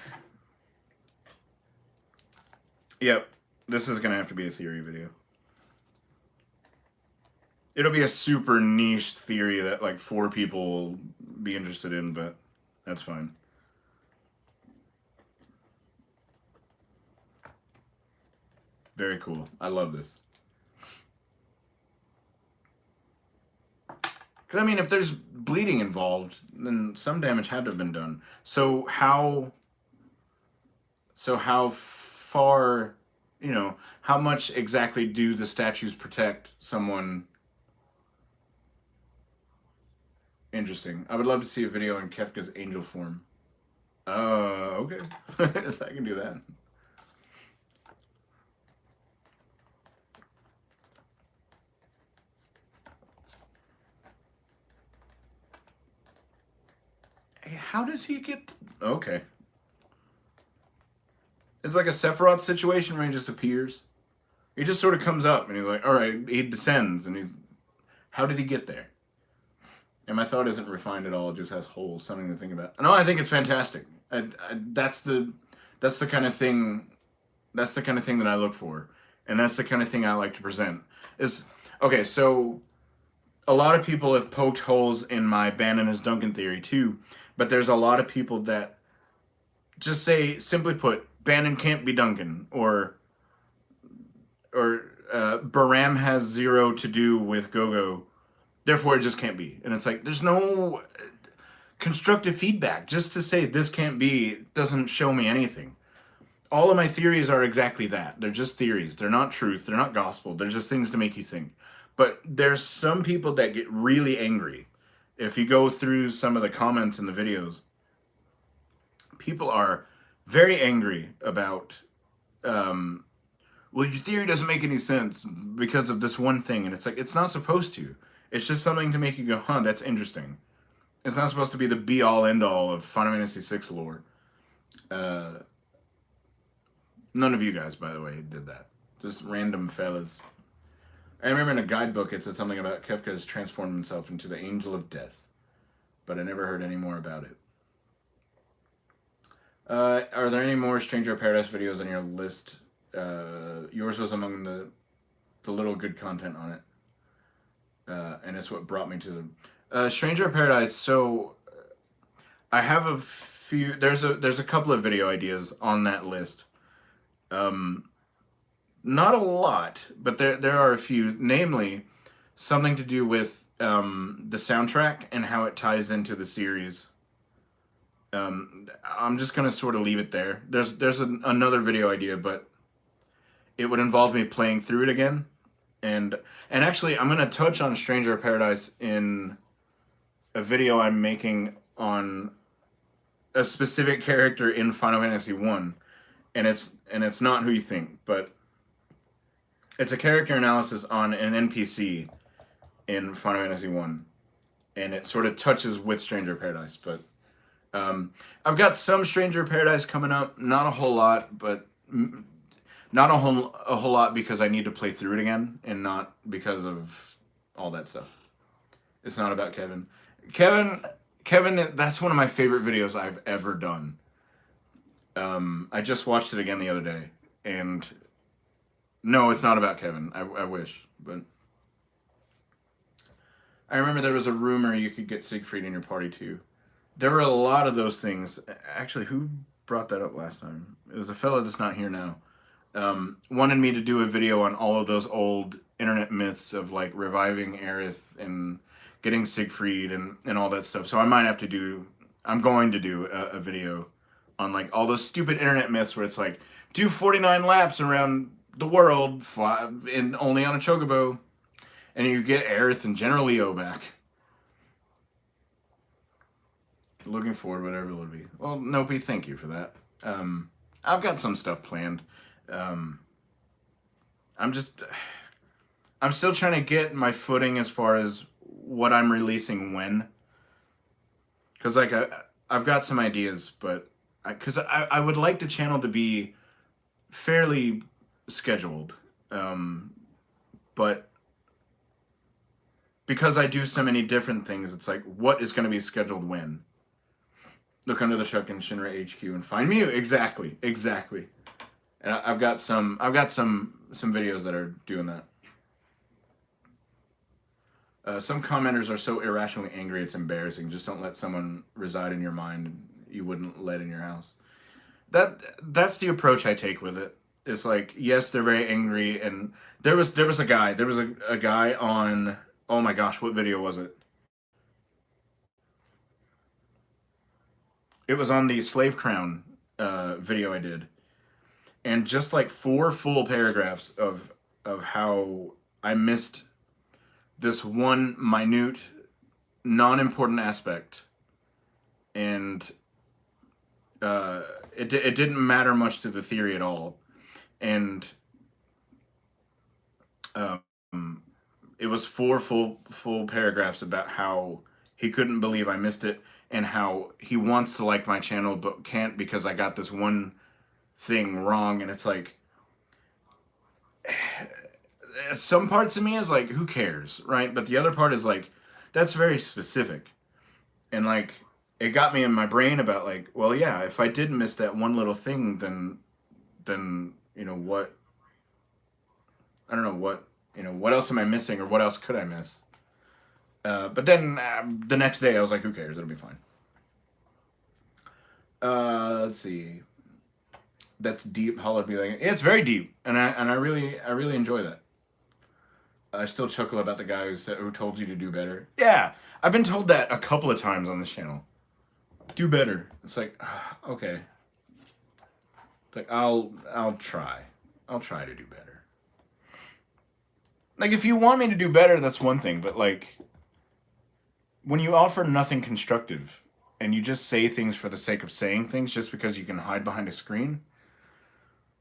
Yep, this is gonna have to be a theory video. It'll be a super niche theory that like 4 people will be interested in, but that's fine. Very cool. I love this. Because, I mean, if there's bleeding involved, then some damage had to have been done. So how far, you know, how much exactly do the statues protect someone? Interesting. I would love to see a video in Kefka's angel form. Okay. I can do that. Hey, how does he get... Okay. It's like a Sephiroth situation where he just appears. He just sort of comes up and he's like, alright, he descends, and he... How did he get there? And my thought isn't refined at all, it just has holes, something to think about. No, I think it's fantastic. That's the kind of thing. That's the kind of thing that I look for, and that's the kind of thing I like to present. Is okay. So a lot of people have poked holes in my Bannon is Duncan theory too, but there's a lot of people that just say, simply put, Bannon can't be Duncan, or Baram has zero to do with Gogo, therefore it just can't be. And it's like, there's no constructive feedback. Just to say this can't be doesn't show me anything. All of my theories are exactly that. They're just theories. They're not truth. They're not gospel. They're just things to make you think. But there's some people that get really angry. If you go through some of the comments in the videos, people are very angry about, well, your theory doesn't make any sense because of this one thing. And it's like, it's not supposed to. It's just something to make you go, huh, that's interesting. It's not supposed to be the be-all, end-all of Final Fantasy VI lore. None of you guys, by the way, did that. Just random fellas. I remember in a guidebook it said something about Kefka has transformed himself into the Angel of Death, but I never heard any more about it. Are there any more Stranger of Paradise videos on your list? Yours was among the little good content on it, and it's what brought me to them. Stranger of Paradise. So I have a few. There's a couple of video ideas on that list. Not a lot, but there are a few. Namely, something to do with the soundtrack and how it ties into the series. I'm just gonna sort of leave it there. There's another video idea, but it would involve me playing through it again, and actually I'm gonna touch on Stranger of Paradise in a video I'm making on a specific character in Final Fantasy 1, and it's not who you think, but it's a character analysis on an NPC in Final Fantasy 1, and it sort of touches with Stranger of Paradise, but I've got some Stranger of Paradise coming up, not a whole lot, but not a whole lot because I need to play through it again, and not because of all that stuff. It's not about Kevin. Kevin, that's one of my favorite videos I've ever done. I just watched it again the other day, and no, it's not about Kevin. I wish, but I remember there was a rumor you could get Siegfried in your party too. There were a lot of those things. Actually, who brought that up last time? It was a fella that's not here now. Wanted me to do a video on all of those old internet myths of like reviving Aerith and getting Siegfried and all that stuff. So I might have to do, I'm going to do a video on like all those stupid internet myths where it's like, do 49 laps around the world and only on a chocobo, and you get Aerith and General Leo back. Looking forward, whatever it'll be. Well, Nopi, thank you for that. I've got some stuff planned. I'm still trying to get my footing as far as what I'm releasing when. Because like I've got some ideas, but I would like the channel to be fairly scheduled, but because I do so many different things, it's like, what is going to be scheduled when? Look under the truck in Shinra HQ and find me. Exactly. And I've got some videos that are doing that. Some commenters are so irrationally angry it's embarrassing. Just don't let someone reside in your mind you wouldn't let in your house. That's the approach I take with it. It's like, yes, they're very angry, and there was a guy on, oh my gosh, what video was it? It was on the Slave Crown video I did, and just like 4 full paragraphs of how I missed this one minute, non-important aspect, and it didn't matter much to the theory at all, and it was 4 full paragraphs about how he couldn't believe I missed it, and how he wants to like my channel but can't because I got this one thing wrong. And it's like, some parts of me is like, who cares, right? But the other part is like, that's very specific, and like, it got me in my brain about like, well, yeah, if I did miss that one little thing, then you know what, I don't know what, you know, what else am I missing, or what else could I miss? But then the next day I was like, who cares? It'll be fine. Let's see. That's deep. Hollow be like, it's very deep, and I really enjoy that. I still chuckle about the guy who told you to do better. Yeah, I've been told that a couple of times on this channel. Do better. It's like, okay. It's like I'll try. I'll try to do better. Like, if you want me to do better, that's one thing, but like, when you offer nothing constructive and you just say things for the sake of saying things just because you can hide behind a screen,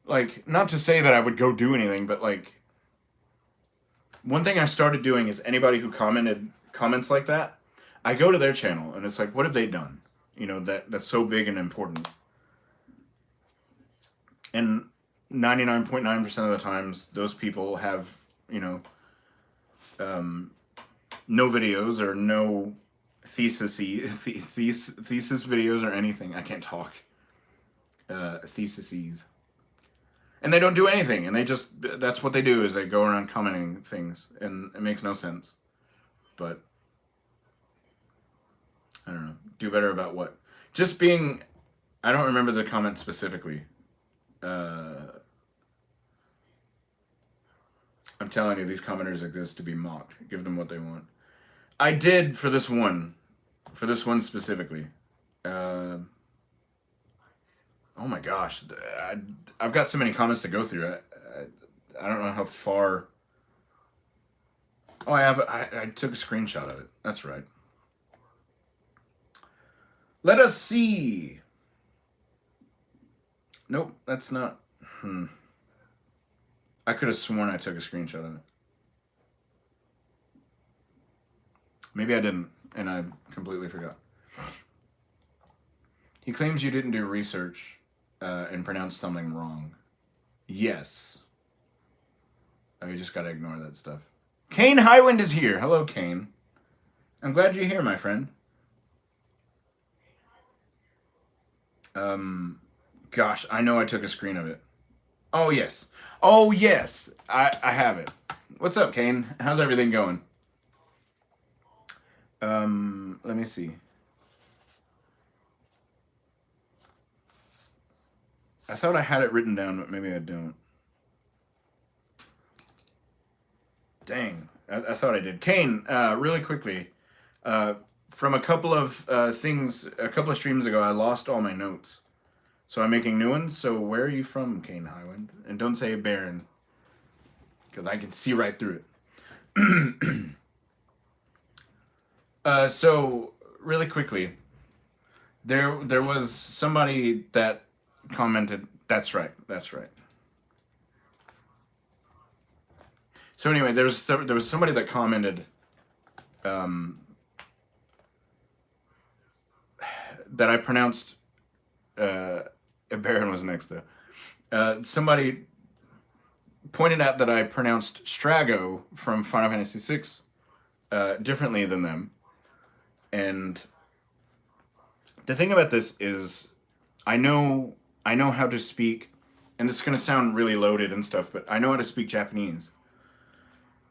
like, not to say that I would go do anything, but like, one thing I started doing is anybody who comments like that, I go to their channel and it's like, what have they done? You know, that's so big and important. And 99.9% of the times, those people have, you know, no videos or no thesis videos or anything. I can't talk. Theses. And they don't do anything, and they just, that's what they do, is they go around commenting things, and it makes no sense. But, I don't know, do better about what? Just being, I don't remember the comment specifically. I'm telling you, these commenters exist to be mocked. Give them what they want. I did for this one specifically. Oh my gosh, I've got so many comments to go through. I don't know how far. Oh, I took a screenshot of it. That's right. Let us see. Nope, that's not. I could have sworn I took a screenshot of it. Maybe I didn't, and I completely forgot. He claims you didn't do research and pronounced something wrong. Yes. Oh, you just gotta ignore that stuff. Kane Highwind is here. Hello, Kane. I'm glad you're here, my friend. Gosh, I know I took a screen of it. Oh, yes. Oh, yes. I have it. What's up, Kane? How's everything going? Let me see. I thought I had it written down, but maybe I don't. Dang, I thought I did. Kane, really quickly, from a couple of a couple of streams ago, I lost all my notes. So I'm making new ones. So where are you from, Kane Highwind? And don't say Baron, because I can see right through it. So really quickly, there was somebody that commented. That's right. That's right. So anyway, there was somebody that commented that I pronounced. Baron was next though. Somebody pointed out that I pronounced Strago from Final Fantasy VI differently than them, and the thing about this is, I know how to speak, and this is gonna sound really loaded and stuff, but I know how to speak Japanese.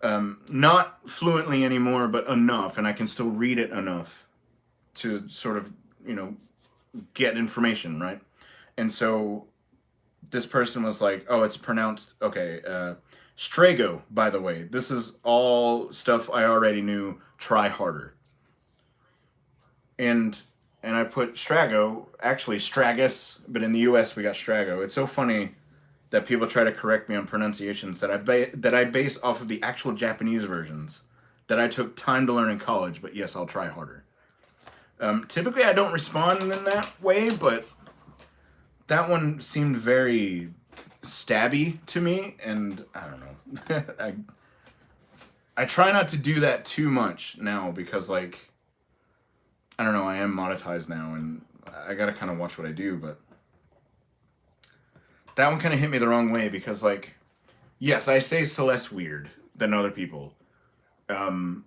Not fluently anymore, but enough, and I can still read it enough to sort of, you know, get information, right? And so this person was like, oh, it's pronounced, okay, Strago, by the way. This is all stuff I already knew, try harder. And I put Strago, actually Stragus, but in the US we got Strago. It's so funny that people try to correct me on pronunciations that I base off of the actual Japanese versions that I took time to learn in college, but yes, I'll try harder. Typically I don't respond in that way, but that one seemed very stabby to me, and I don't know. I try not to do that too much now because, like, I don't know, I am monetized now, and I gotta kind of watch what I do, but that one kind of hit me the wrong way because, like, yes, I say Celeste weird than other people. You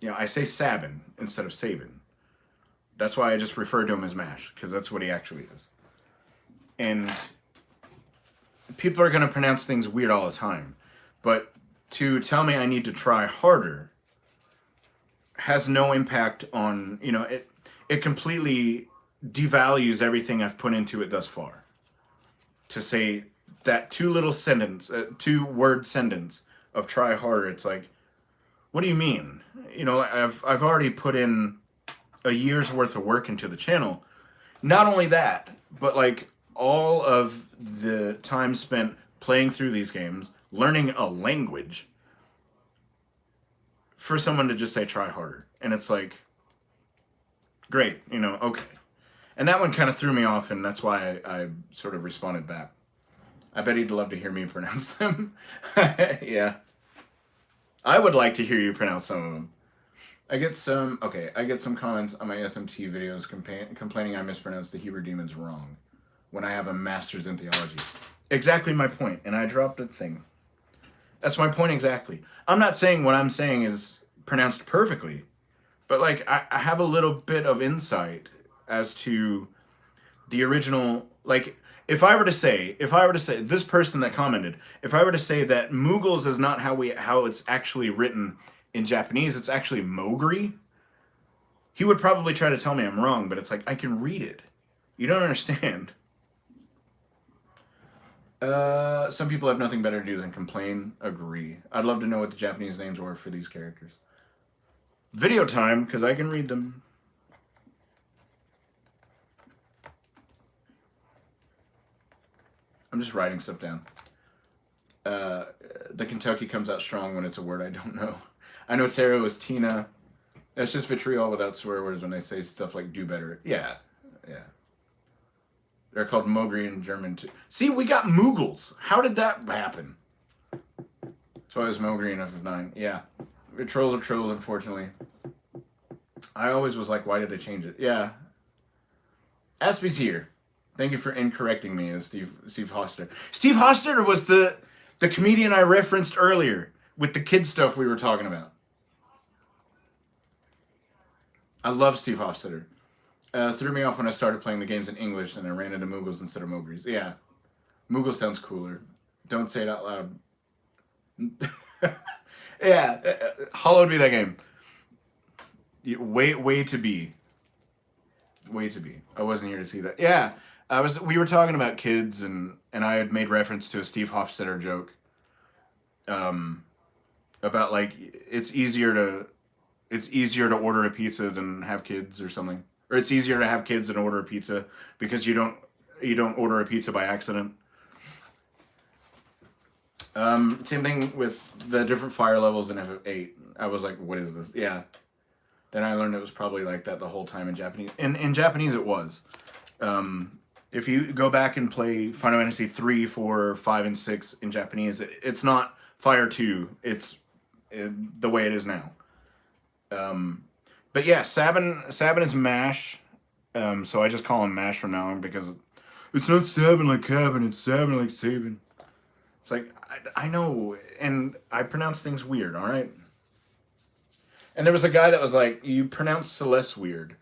know, I say Sabin instead of Sabin. That's why I just refer to him as Mash, because that's what he actually is. And people are going to pronounce things weird all the time. But to tell me I need to try harder has no impact on, you know, it completely devalues everything I've put into it thus far. To say that two-word sentence of try harder, it's like, what do you mean? You know, I've already put in a year's worth of work into the channel. Not only that, but like all of the time spent playing through these games, learning a language, for someone to just say try harder. And it's like, great, you know, okay. And that one kind of threw me off, and that's why I sort of responded back. I bet he'd love to hear me pronounce them. Yeah. I would like to hear you pronounce some of them. I get some comments on my SMT videos complaining I mispronounced the Hebrew demons wrong when I have a master's in theology. Exactly my point, and I dropped a thing. That's my point exactly. I'm not saying what I'm saying is pronounced perfectly, but like I have a little bit of insight as to the original. Like if I were to say this person that commented, if I were to say that Mughals is not how it's actually written in Japanese, it's actually Mowgri, he would probably try to tell me I'm wrong, but it's like, I can read it. You don't understand. Some people have nothing better to do than complain. Agree. I'd love to know what the Japanese names were for these characters. Video time, because I can read them. I'm just writing stuff down. The Kentucky comes out strong when it's a word I don't know. I know Taro is Tina. That's just vitriol without swear words when they say stuff like do better. Yeah, yeah. They're called Mowgri in German too. See, we got Mughals. How did that happen? So I was Mowgri in FF9. Yeah. Trolls are trolls, unfortunately. I always was like, why did they change it? Yeah. Aspie's here. Thank you for incorrecting me as Steve Hoster. Steve Hoster was the comedian I referenced earlier with the kid stuff we were talking about. I love Steve Hostetter. Threw me off when I started playing the games in English and I ran into Mughals instead of Mowgris. Yeah. Moogle sounds cooler. Don't say it out loud. Yeah. Hollowed be that game. Way to be. Way to be. I wasn't here to see that. Yeah. We were talking about kids and I had made reference to a Steve Hofstetter joke. About like it's easier to order a pizza than have kids or something. Or it's easier to have kids than order a pizza because you don't order a pizza by accident. Same thing with the different fire levels in FF8. I was like, what is this? Yeah. Then I learned it was probably like that the whole time in Japanese. In Japanese it was. If you go back and play Final Fantasy 3, 4, 5, and 6 in Japanese, it's not Fire 2. It's the way it is now. But yeah, Sabin is Mash. So I just call him Mash from now on because it's not Sabin like Cabin, it's Sabin like Sabin. It's like, I know, and I pronounce things weird, alright? And there was a guy that was like, you pronounce Celeste weird.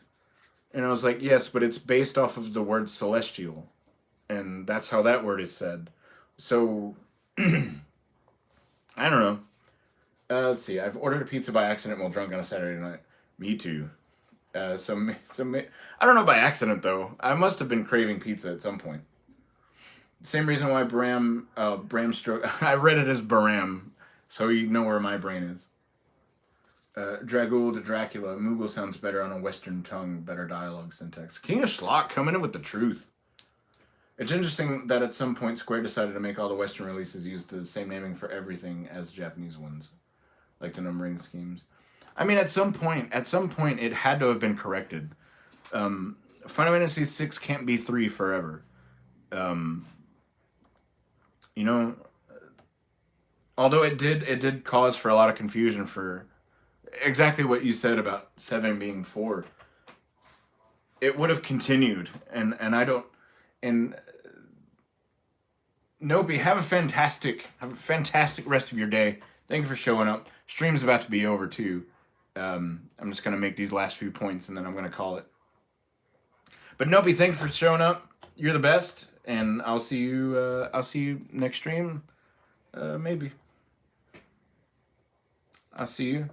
And I was like, yes, but it's based off of the word celestial. And that's how that word is said. So, I don't know. Let's see, I've ordered a pizza by accident while drunk on a Saturday night. Me too. I don't know by accident, though. I must have been craving pizza at some point. Same reason why Bram stroke. I read it as Baram, so you know where my brain is. Dragul to Dracula. Moogle sounds better on a Western tongue, better dialogue syntax. King of Schlock coming in with the truth. It's interesting that at some point Square decided to make all the Western releases use the same naming for everything as Japanese ones, like the numbering schemes. I mean, at some point, it had to have been corrected. Final Fantasy 6 can't be 3 forever. You know, although it did cause for a lot of confusion for exactly what you said about 7 being 4. It would have continued, and I don't. And Nopi, have a fantastic rest of your day. Thank you for showing up. Stream's about to be over too. I'm just gonna make these last few points and then I'm gonna call it. But Nopey, thanks for showing up. You're the best, and I'll see you. I'll see you next stream. Maybe. I'll see you,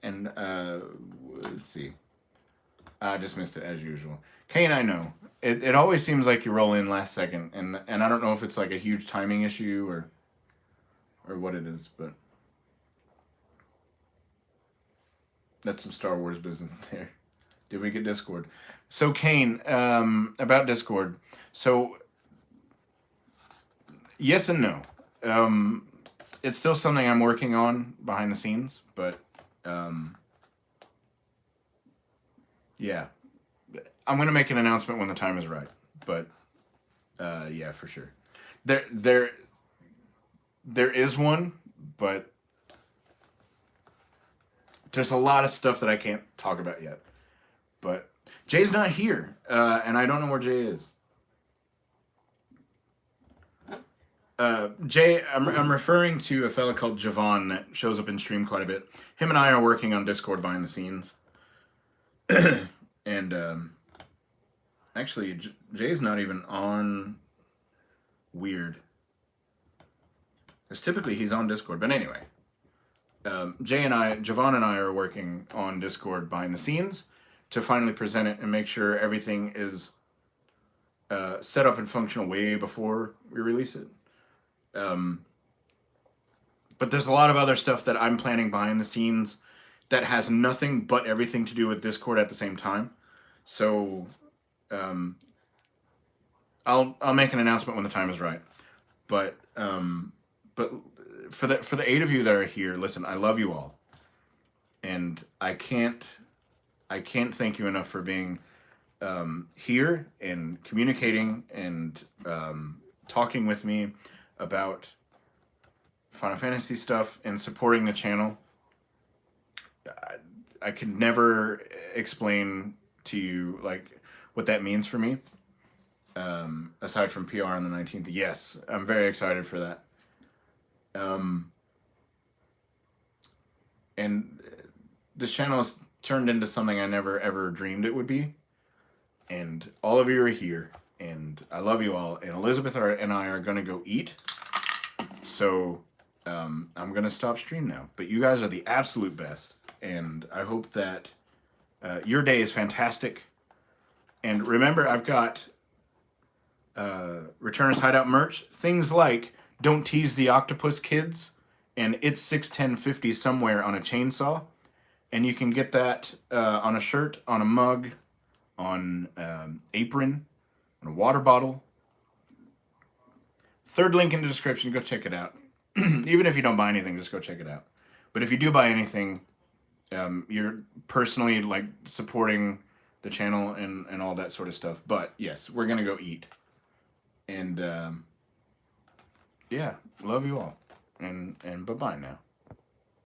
and let's see. I just missed it as usual. Kane, I know it always seems like you roll in last second, and I don't know if it's like a huge timing issue or what it is, but that's some Star Wars business there. Did we get Discord? So Kane, about Discord. So yes and no. It's still something I'm working on behind the scenes, but yeah, I'm gonna make an announcement when the time is right. But yeah, for sure. There is one, but there's a lot of stuff that I can't talk about yet. But Jay's not here, and I don't know where Jay is. Jay, I'm referring to a fella called Javon that shows up in stream quite a bit. Him and I are working on Discord behind the scenes. And actually, Jay's not even on Weird. Because typically he's on Discord. But anyway, Javon and I are working on Discord behind the scenes to finally present it and make sure everything is set up and functional way before we release it. But there's a lot of other stuff that I'm planning behind the scenes that has nothing but everything to do with Discord at the same time. So I'll make an announcement when the time is right. But for the 8 of you that are here, listen, I love you all, and I can't thank you enough for being here and communicating and talking with me about Final Fantasy stuff and supporting the channel. I could never explain to you like what that means for me. Aside from PR on the 19th, yes, I'm very excited for that. And this channel has turned into something I never ever dreamed it would be. And all of you are here, and I love you all. And Elizabeth and I are gonna go eat. So I'm gonna stop stream now. But you guys are the absolute best, and I hope that your day is fantastic. And remember, I've got Returners Hideout merch. Things like Don't Tease the Octopus Kids and It's 61050 somewhere on a chainsaw. And you can get that on a shirt, on a mug, on apron, on a water bottle. Third link in the description. Go check it out. Even if you don't buy anything, just go check it out. But if you do buy anything, you're personally like supporting the channel and all that sort of stuff. But yes, we're gonna go eat. And yeah, love you all. And bye-bye now.